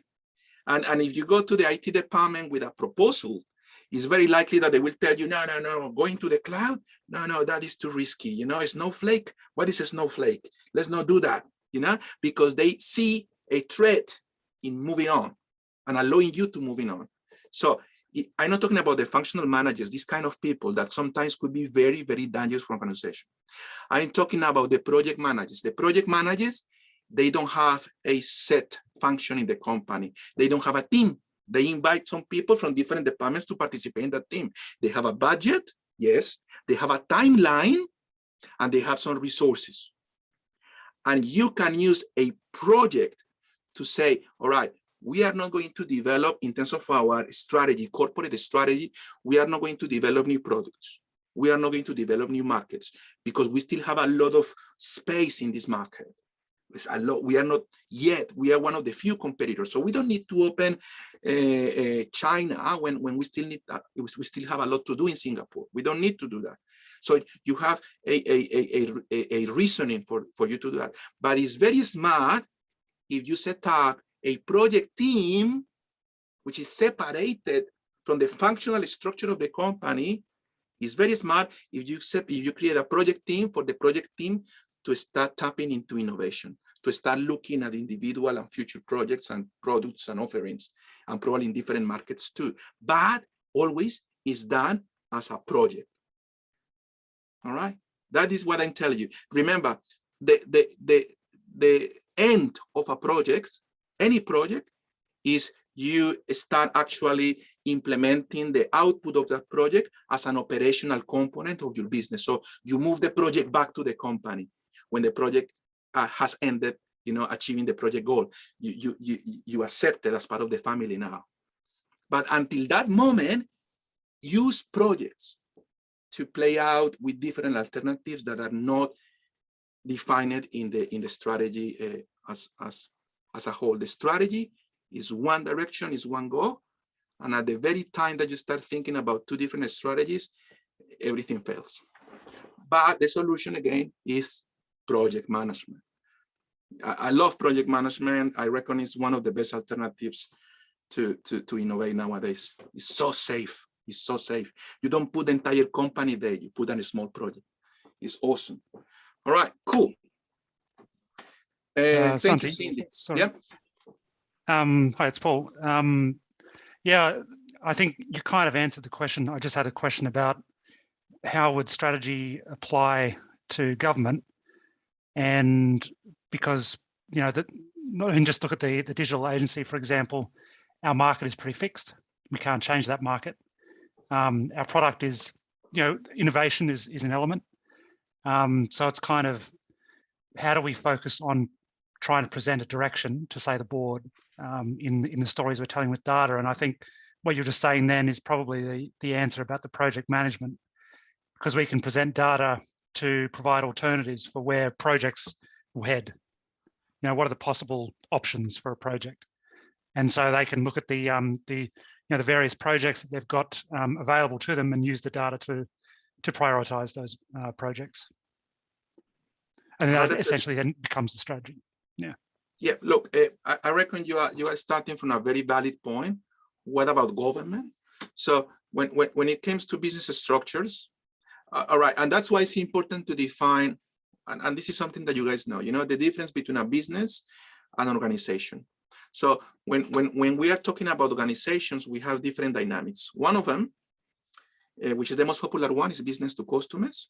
And if you go to the IT department with a proposal, it's very likely that they will tell you, no, going to the cloud, no, that is too risky. You know, a snowflake, what is a snowflake? Let's not do that, you know, because they see a threat in moving on and allowing you to moving on. So I'm not talking about the functional managers, these kind of people that sometimes could be very, very dangerous for an organization. I'm talking about the project managers. The project managers, they don't have a set function in the company. They don't have a team. They invite some people from different departments to participate in that team. They have a budget, yes. They have a timeline, and they have some resources. And you can use a project to say, all right, we are not going to develop in terms of our strategy, corporate strategy, we are not going to develop new products. We are not going to develop new markets because we still have a lot of space in this market. We are not yet, we are one of the few competitors. So we don't need to open China when we still need that. We still have a lot to do in Singapore. We don't need to do that. So you have a reasoning for you to do that. But it's very smart if you set up a project team, which is separated from the functional structure of the company. It's very smart if you create a project team for the project team to start tapping into innovation, to start looking at individual and future projects and products and offerings, and probably in different markets too. But always is done as a project. All right, that is what I'm telling you. Remember, the end of a project, any project, is you start actually implementing the output of that project as an operational component of your business. So you move the project back to the company when the project has ended, you know, achieving the project goal. You accept it as part of the family now. But until that moment, use projects to play out with different alternatives that are not defined in the strategy as a whole. The strategy is one direction, is one goal. And at the very time that you start thinking about 2 different strategies, everything fails. But the solution, again, is project management. I love project management. I reckon it's one of the best alternatives to innovate nowadays. It's so safe. It's so safe. You don't put the entire company there. You put on a small project. It's awesome. All right, cool. Thank you, Cindy. Sorry. Yep. Hi, it's Paul. Yeah, I think you kind of answered the question. I just had a question about how would strategy apply to government, and because, you know, not even just look at the digital agency, for example, our market is pretty fixed. We can't change that market. Our product is, you know, innovation is an element. So it's kind of, how do we focus on trying to present a direction to, say, the board in the stories we're telling with data? And I think what you're just saying then is probably the answer about the project management, because we can present data to provide alternatives for where projects will head. You know, what are the possible options for a project? And so they can look at the various projects that they've got available to them and use the data to prioritize those projects. And that essentially then becomes the strategy. Yeah. Yeah, look, I reckon you are starting from a very valid point. What about government? So when it comes to business structures, all right, and that's why it's important to define, and this is something that you guys know, the difference between a business and an organization. So when we are talking about organizations, we have different dynamics. One of them, which is the most popular one, is business to customers.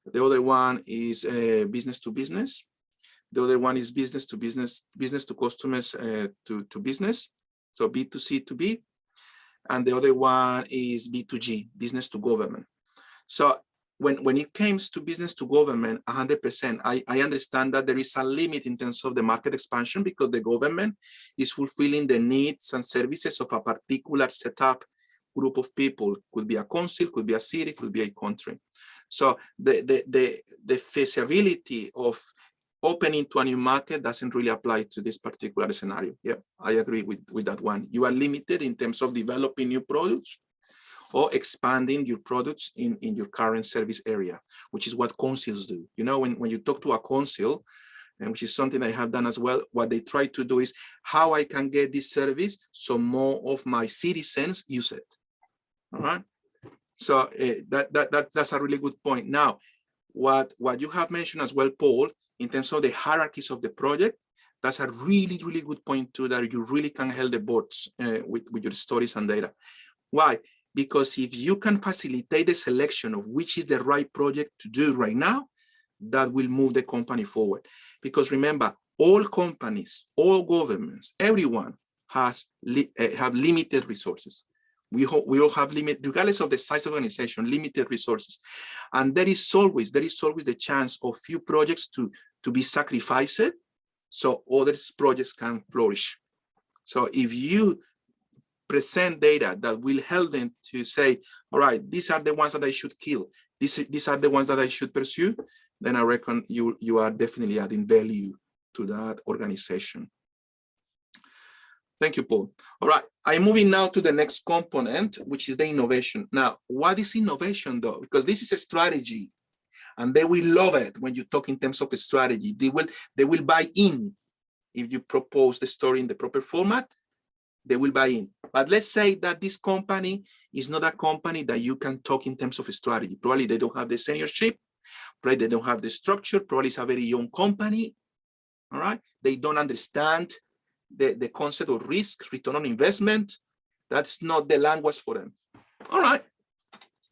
The other one is business to business. The other one is business to business, business to customers to business, so B2C to B. And the other one is B2G, business to government. So when it comes to business to government, 100%, I understand that there is a limit in terms of the market expansion because the government is fulfilling the needs and services of a particular setup group of people. Could be a council, could be a city, could be a country. So the feasibility of opening to a new market doesn't really apply to this particular scenario. Yeah, I agree with that one. You are limited in terms of developing new products or expanding your products in your current service area, which is what councils do. When you talk to a council, and which is something I have done as well, what they try to do is how I can get this service so more of my citizens use it. All right. So that's a really good point. Now, what you have mentioned as well, Paul, in terms of the hierarchies of the project, that's a really, really good point too, that you really can help the boards with your stories and data. Why? Because if you can facilitate the selection of which is the right project to do right now, that will move the company forward. Because remember, all companies, all governments, everyone have limited resources. We all have limited, regardless of the size of the organization, limited resources. And there is always the chance of few projects to be sacrificed so other projects can flourish. So if you present data that will help them to say, all right, these are the ones that I should kill, these are the ones that I should pursue, then I reckon you are definitely adding value to that organization. Thank you, Paul. All right, I'm moving now to the next component, which is the innovation. Now, what is innovation though? Because this is a strategy and they will love it when you talk in terms of a strategy. They will buy in. If you propose the story in the proper format, they will buy in. But let's say that this company is not a company that you can talk in terms of a strategy. Probably they don't have the seniorship, probably they don't have the structure, probably it's a very young company, all right? They don't understand the concept of risk, return on investment. That's not the language for them. All right,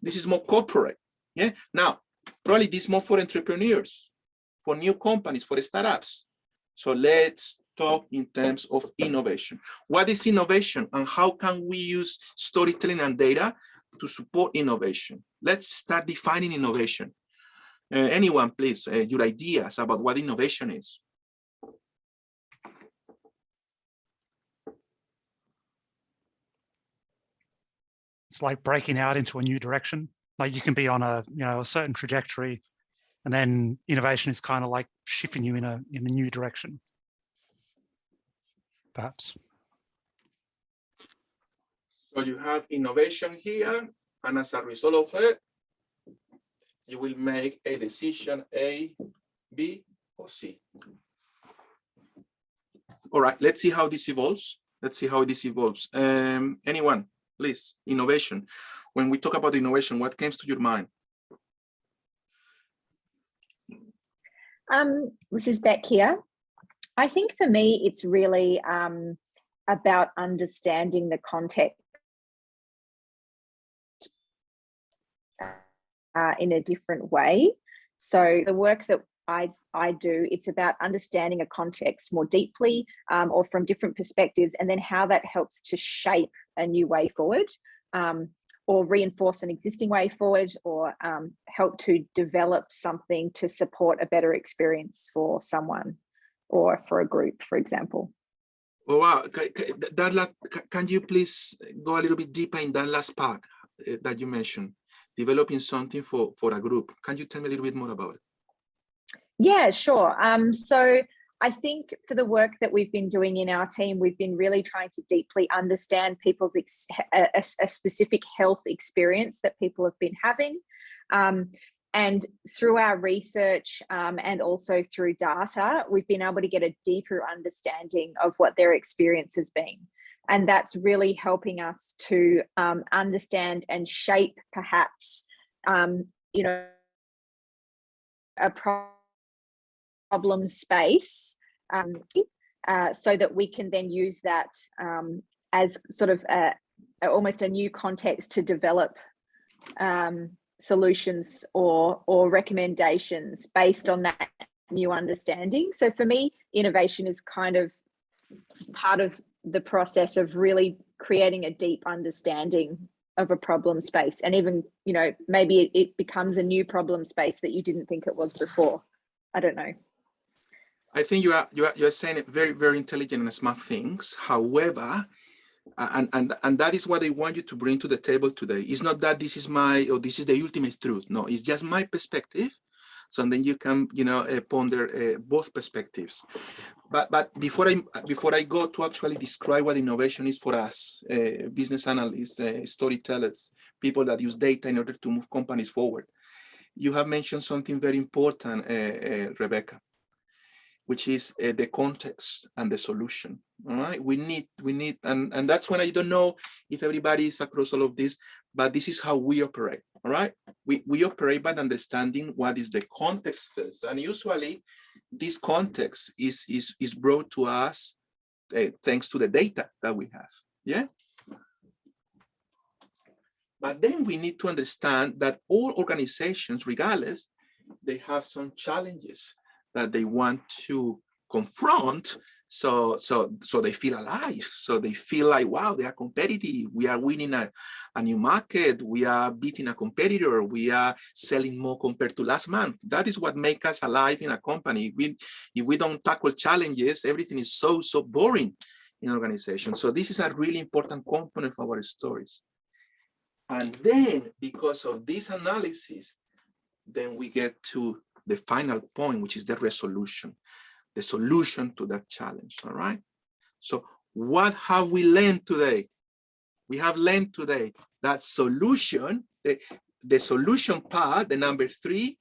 this is more corporate. Yeah, now, probably this is more for entrepreneurs, for new companies, for startups. So let's talk in terms of innovation. What is innovation and how can we use storytelling and data to support innovation? Let's start defining innovation. Anyone, please, your ideas about what innovation is. It's like breaking out into a new direction. Like you can be on a certain trajectory, and then innovation is kind of like shifting you in a new direction, perhaps. So you have innovation here, and as a result of it, you will make a decision A, B, or C. All right, let's see how this evolves. Let's see how this evolves. Anyone, please, innovation. When we talk about innovation, what comes to your mind? This is Beck here. I think for me, it's really about understanding the context in a different way. So the work that I do, it's about understanding a context more deeply or from different perspectives, and then how that helps to shape a new way forward or reinforce an existing way forward or help to develop something to support a better experience for someone or for a group, for example. Oh, wow. Can you please go a little bit deeper in that last part that you mentioned, developing something for a group? Can you tell me a little bit more about it? Yeah, sure. So I think for the work that we've been doing in our team, we've been really trying to deeply understand people's a specific health experience that people have been having. And through our research and also through data, we've been able to get a deeper understanding of what their experience has been. And that's really helping us to understand and shape perhaps, you know, a problem space so that we can then use that as sort of almost a new context to develop solutions or recommendations based on that new understanding. So for me, innovation is kind of part of the process of really creating a deep understanding of a problem space, and even, you know, maybe it becomes a new problem space that you didn't think it was before. I don't know. I think you're saying very, very intelligent and smart things. However, and that is what I want you to bring to the table today. It's not that this is this is the ultimate truth. No, it's just my perspective. So then you can, you know, ponder both perspectives. But before I go to actually describe what innovation is for us, business analysts, storytellers, people that use data in order to move companies forward, you have mentioned something very important, Rebecca, which is the context and the solution. All right, we need, and that's when I don't know if everybody is across all of this, but this is how we operate. All right, we operate by understanding what is the context first, and usually this context is brought to us thanks to the data that we have. Yeah. But then we need to understand that all organizations, regardless, they have some challenges that they want to confront, so they feel alive. So they feel like, wow, they are competitive. We are winning a new market. We are beating a competitor. We are selling more compared to last month. That is what makes us alive in a company. If we don't tackle challenges, everything is so boring in organization. So this is a really important component for our stories. And then because of this analysis, then we get to the final point, which is the resolution, the solution to that challenge. All right. So what have we learned today? We have learned today that solution, the solution part, the number 3.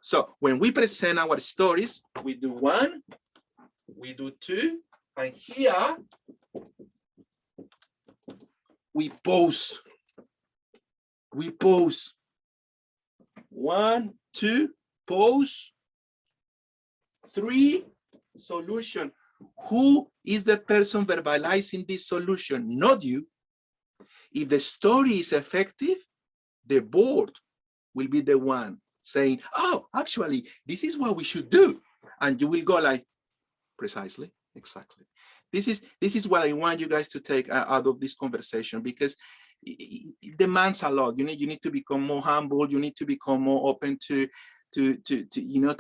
So when we present our stories, we do 1, we do 2, and here we pause. We pause. 1, 2, pause. 3, solution. Who is the person verbalizing this solution? Not you. If the story is effective, the board will be the one saying, oh, actually, this is what we should do. And you will go like, precisely, exactly. This is what I want you guys to take out of this conversation, because it demands a lot. You need to become more humble. You need to become more open to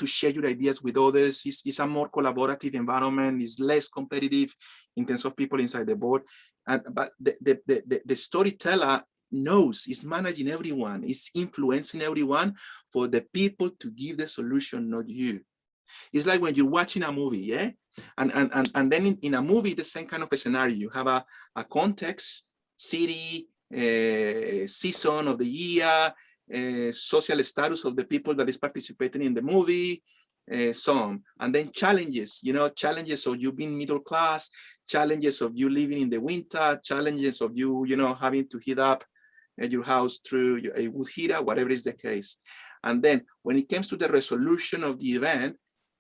share your ideas with others. It's a more collaborative environment. It's less competitive in terms of people inside the board. But the storyteller knows, is managing everyone, is influencing everyone for the people to give the solution, not you. It's like when you're watching a movie, yeah? And then in a movie, the same kind of a scenario. You have a context, city, season of the year, social status of the people that is participating in the movie, so on. And then challenges, challenges of you being middle class, challenges of you living in the winter, challenges of you, having to heat up your house through a wood heater, whatever is the case. And then when it comes to the resolution of the event,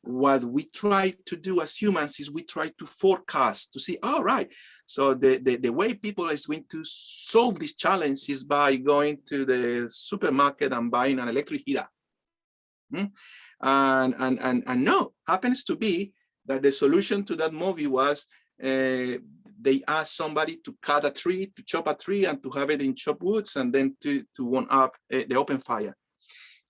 what we try to do as humans is we try to forecast, to see, all right, so the way people is going to solve this challenge is by going to the supermarket and buying an electric heater. And no, happens to be that the solution to that movie was they asked somebody to cut a tree, to chop a tree, and to have it in chopped woods, and then to warm up the open fire.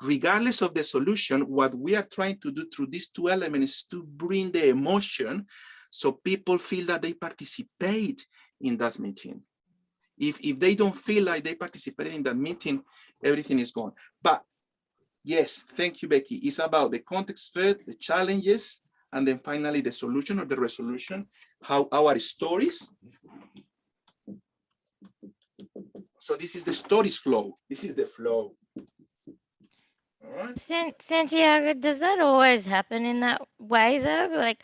Regardless of the solution, what we are trying to do through these 2 elements is to bring the emotion so people feel that they participate in that meeting. If they don't feel like they participated in that meeting, everything is gone. But yes, thank you, Becky. It's about the context first, the challenges, and then finally the solution or the resolution, how our stories. So this is the stories flow. This is the flow. Santiago, does that always happen in that way though? Like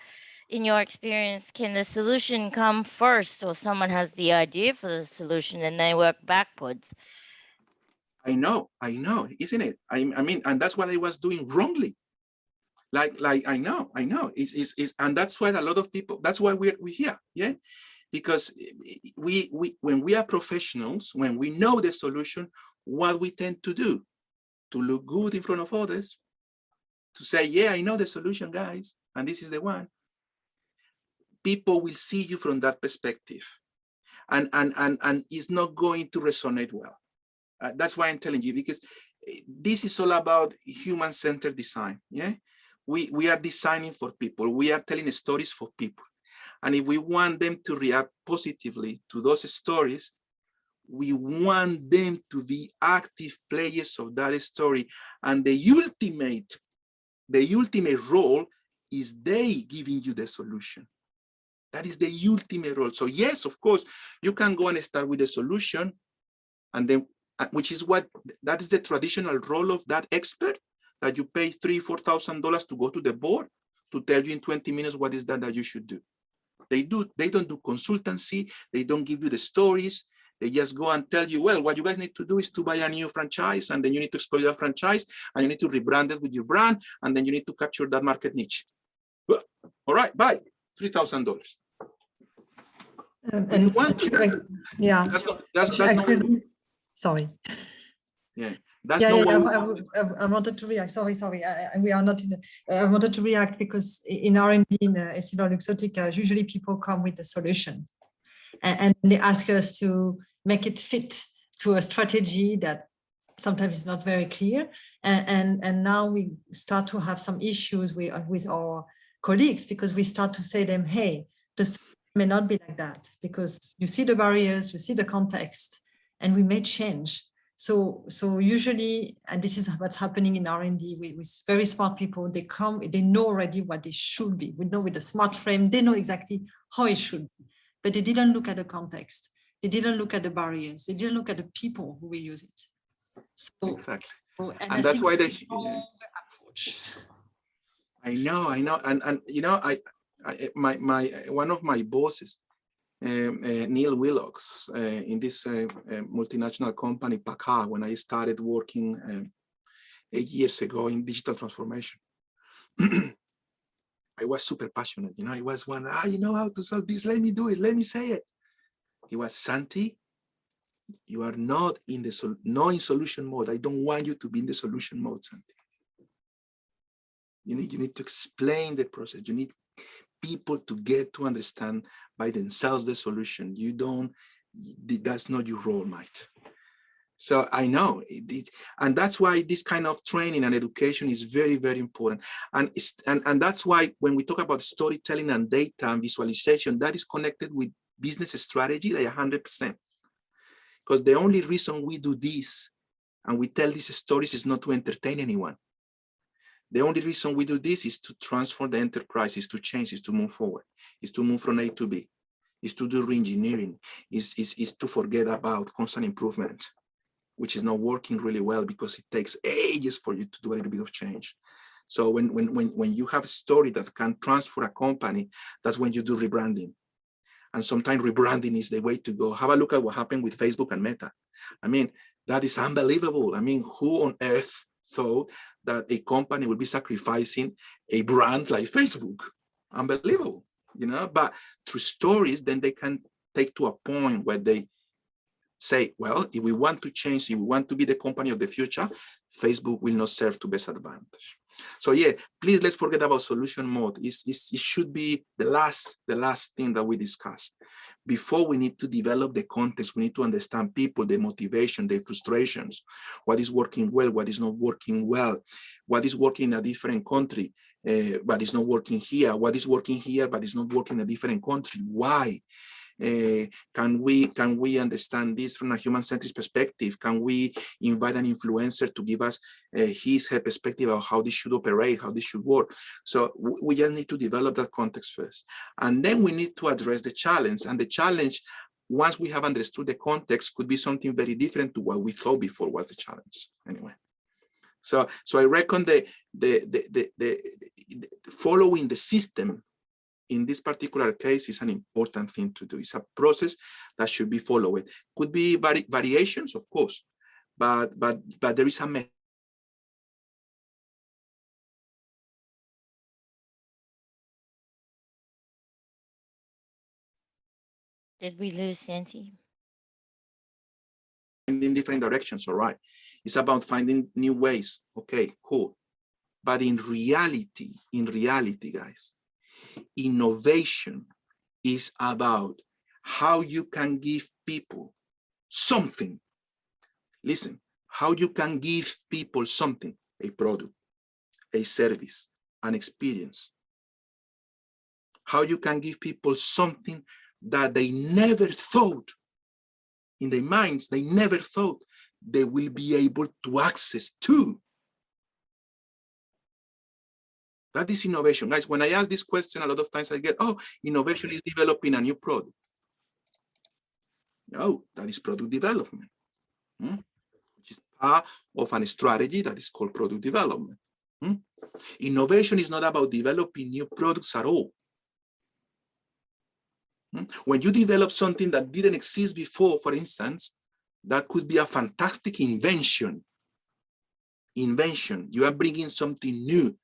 in your experience, can the solution come first or someone has the idea for the solution and they work backwards? I know, isn't it? I mean, and that's what I was doing wrongly. Like I know. It's and that's why a lot of people. That's why we're here, yeah. Because we when we are professionals, when we know the solution, what we tend to do, to look good in front of others, to say, yeah, I know the solution, guys, and this is the one. People will see you from that perspective, and it's not going to resonate well. That's why I'm telling you, because this is all about human-centered design. Yeah, we are designing for people. We are telling stories for people, and if we want them to react positively to those stories, we want them to be active players of that story. And the ultimate role is they giving you the solution. That is the ultimate role. So yes, of course, you can go and start with the solution, and then, which is that is the traditional role of that expert, that you pay $3,000-4,000 to go to the board to tell you in 20 minutes what is that you should do. They don't do consultancy. They don't give you the stories. They just go and tell you, well, what you guys need to do is to buy a new franchise, and then you need to exploit that franchise, and you need to rebrand it with your brand, and then you need to capture that market niche. Well, all right, bye, $3,000. Yeah. That's actually, sorry. Yeah. I wanted to react. Sorry. We are not in. I wanted to react because in R&D in EssilorLuxottica, usually people come with a solution, and they ask us to make it fit to a strategy that sometimes is not very clear. And now we start to have some issues with our colleagues, because we start to say them, hey, this may not be like that, because you see the barriers, you see the context, and we may change. So usually, and this is what's happening in R&D with very smart people, they come, they know already what they should be. We know with the smart frame, they know exactly how it should be, but they didn't look at the context. They didn't look at the barriers. They didn't look at the people who will use it. So, exactly. And that's why they approach. I know. And you know, one of my bosses, Neil Willocks, in this multinational company, Packard, when I started working 8 years ago in digital transformation, I was super passionate. You know, I was one, you know how to solve this, let me do it, let me say it. He was, Santi, you are not in solution mode. I don't want you to be in the solution mode, Santi. You need to explain the process. You need people to get to understand by themselves the solution. That's not your role, mate. So I know, and that's why this kind of training and education is very, very important. And that's why when we talk about storytelling and data and visualization, that is connected with business strategy like 100%. Because the only reason we do this and we tell these stories is not to entertain anyone. The only reason we do this is to transform the enterprise, is to change, is to move forward, is to move from A to B, is to do re-engineering, is to forget about constant improvement, which is not working really well because it takes ages for you to do a little bit of change. So when you have a story that can transfer a company, that's when you do rebranding. And sometimes rebranding is the way to go. Have a look at what happened with Facebook and Meta. I mean, that is unbelievable. I mean, who on earth thought that a company would be sacrificing a brand like Facebook? Unbelievable, you know, but through stories, then they can take to a point where they say, well, if we want to change, if we want to be the company of the future, Facebook will not serve to best advantage. So yeah, please, let's forget about solution mode. It should be the last thing that we discuss. Before we need to develop the context, we need to understand people, their motivation, their frustrations, what is working well, what is not working well, what is working in a different country, but it's not working here, what is working here, but it's not working in a different country. Why? Can we understand this from a human-centric perspective? Can we invite an influencer to give us her perspective of how this should operate, how this should work? So we just need to develop that context first. And then we need to address the challenge. And the challenge, once we have understood the context, could be something very different to what we thought before was the challenge. Anyway, So I reckon the following the system in this particular case is an important thing to do. It's a process that should be followed. Could be variations, of course, but there is a method. Did we lose Santi? In different directions, all right. It's about finding new ways. Okay, cool. But in reality, guys, innovation is about how you can give people something. Listen, how you can give people something, a product, a service, an experience. How you can give people something that they never thought in their minds, they never thought they will be able to access to. That is innovation. Guys, when I ask this question, a lot of times I get, oh, innovation is developing a new product. No, that is product development, which is part of a strategy that is called product development. Innovation is not about developing new products at all. When you develop something that didn't exist before, for instance, that could be a fantastic invention. You are bringing something new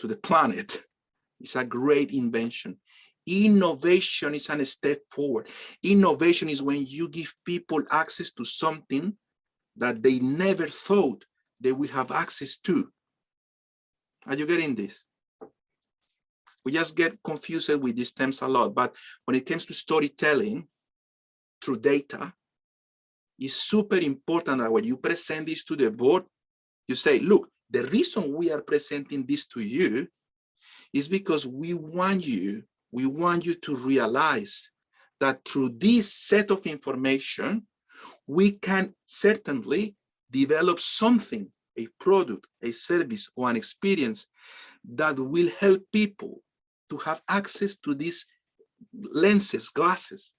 to the planet. It's a great invention. Innovation is a step forward. Innovation is when you give people access to something that they never thought they would have access to. Are you getting this? We just get confused with these terms a lot, but when it comes to storytelling through data, it's super important that when you present this to the board, you say, look, the reason we are presenting this to you is because we want you to realize that through this set of information, we can certainly develop something, a product, a service, or an experience that will help people to have access to these lenses, glasses.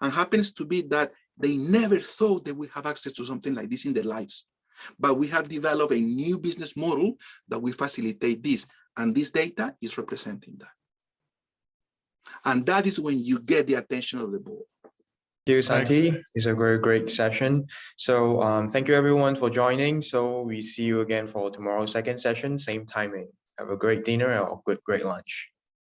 And happens to be that they never thought they would have access to something like this in their lives. But we have developed a new business model that will facilitate this. And this data is representing that. And that is when you get the attention of the board. Thank you, Santi. It's a very great session. So thank you everyone for joining. So we see you again for tomorrow's second session, same timing. Have a great dinner or great lunch.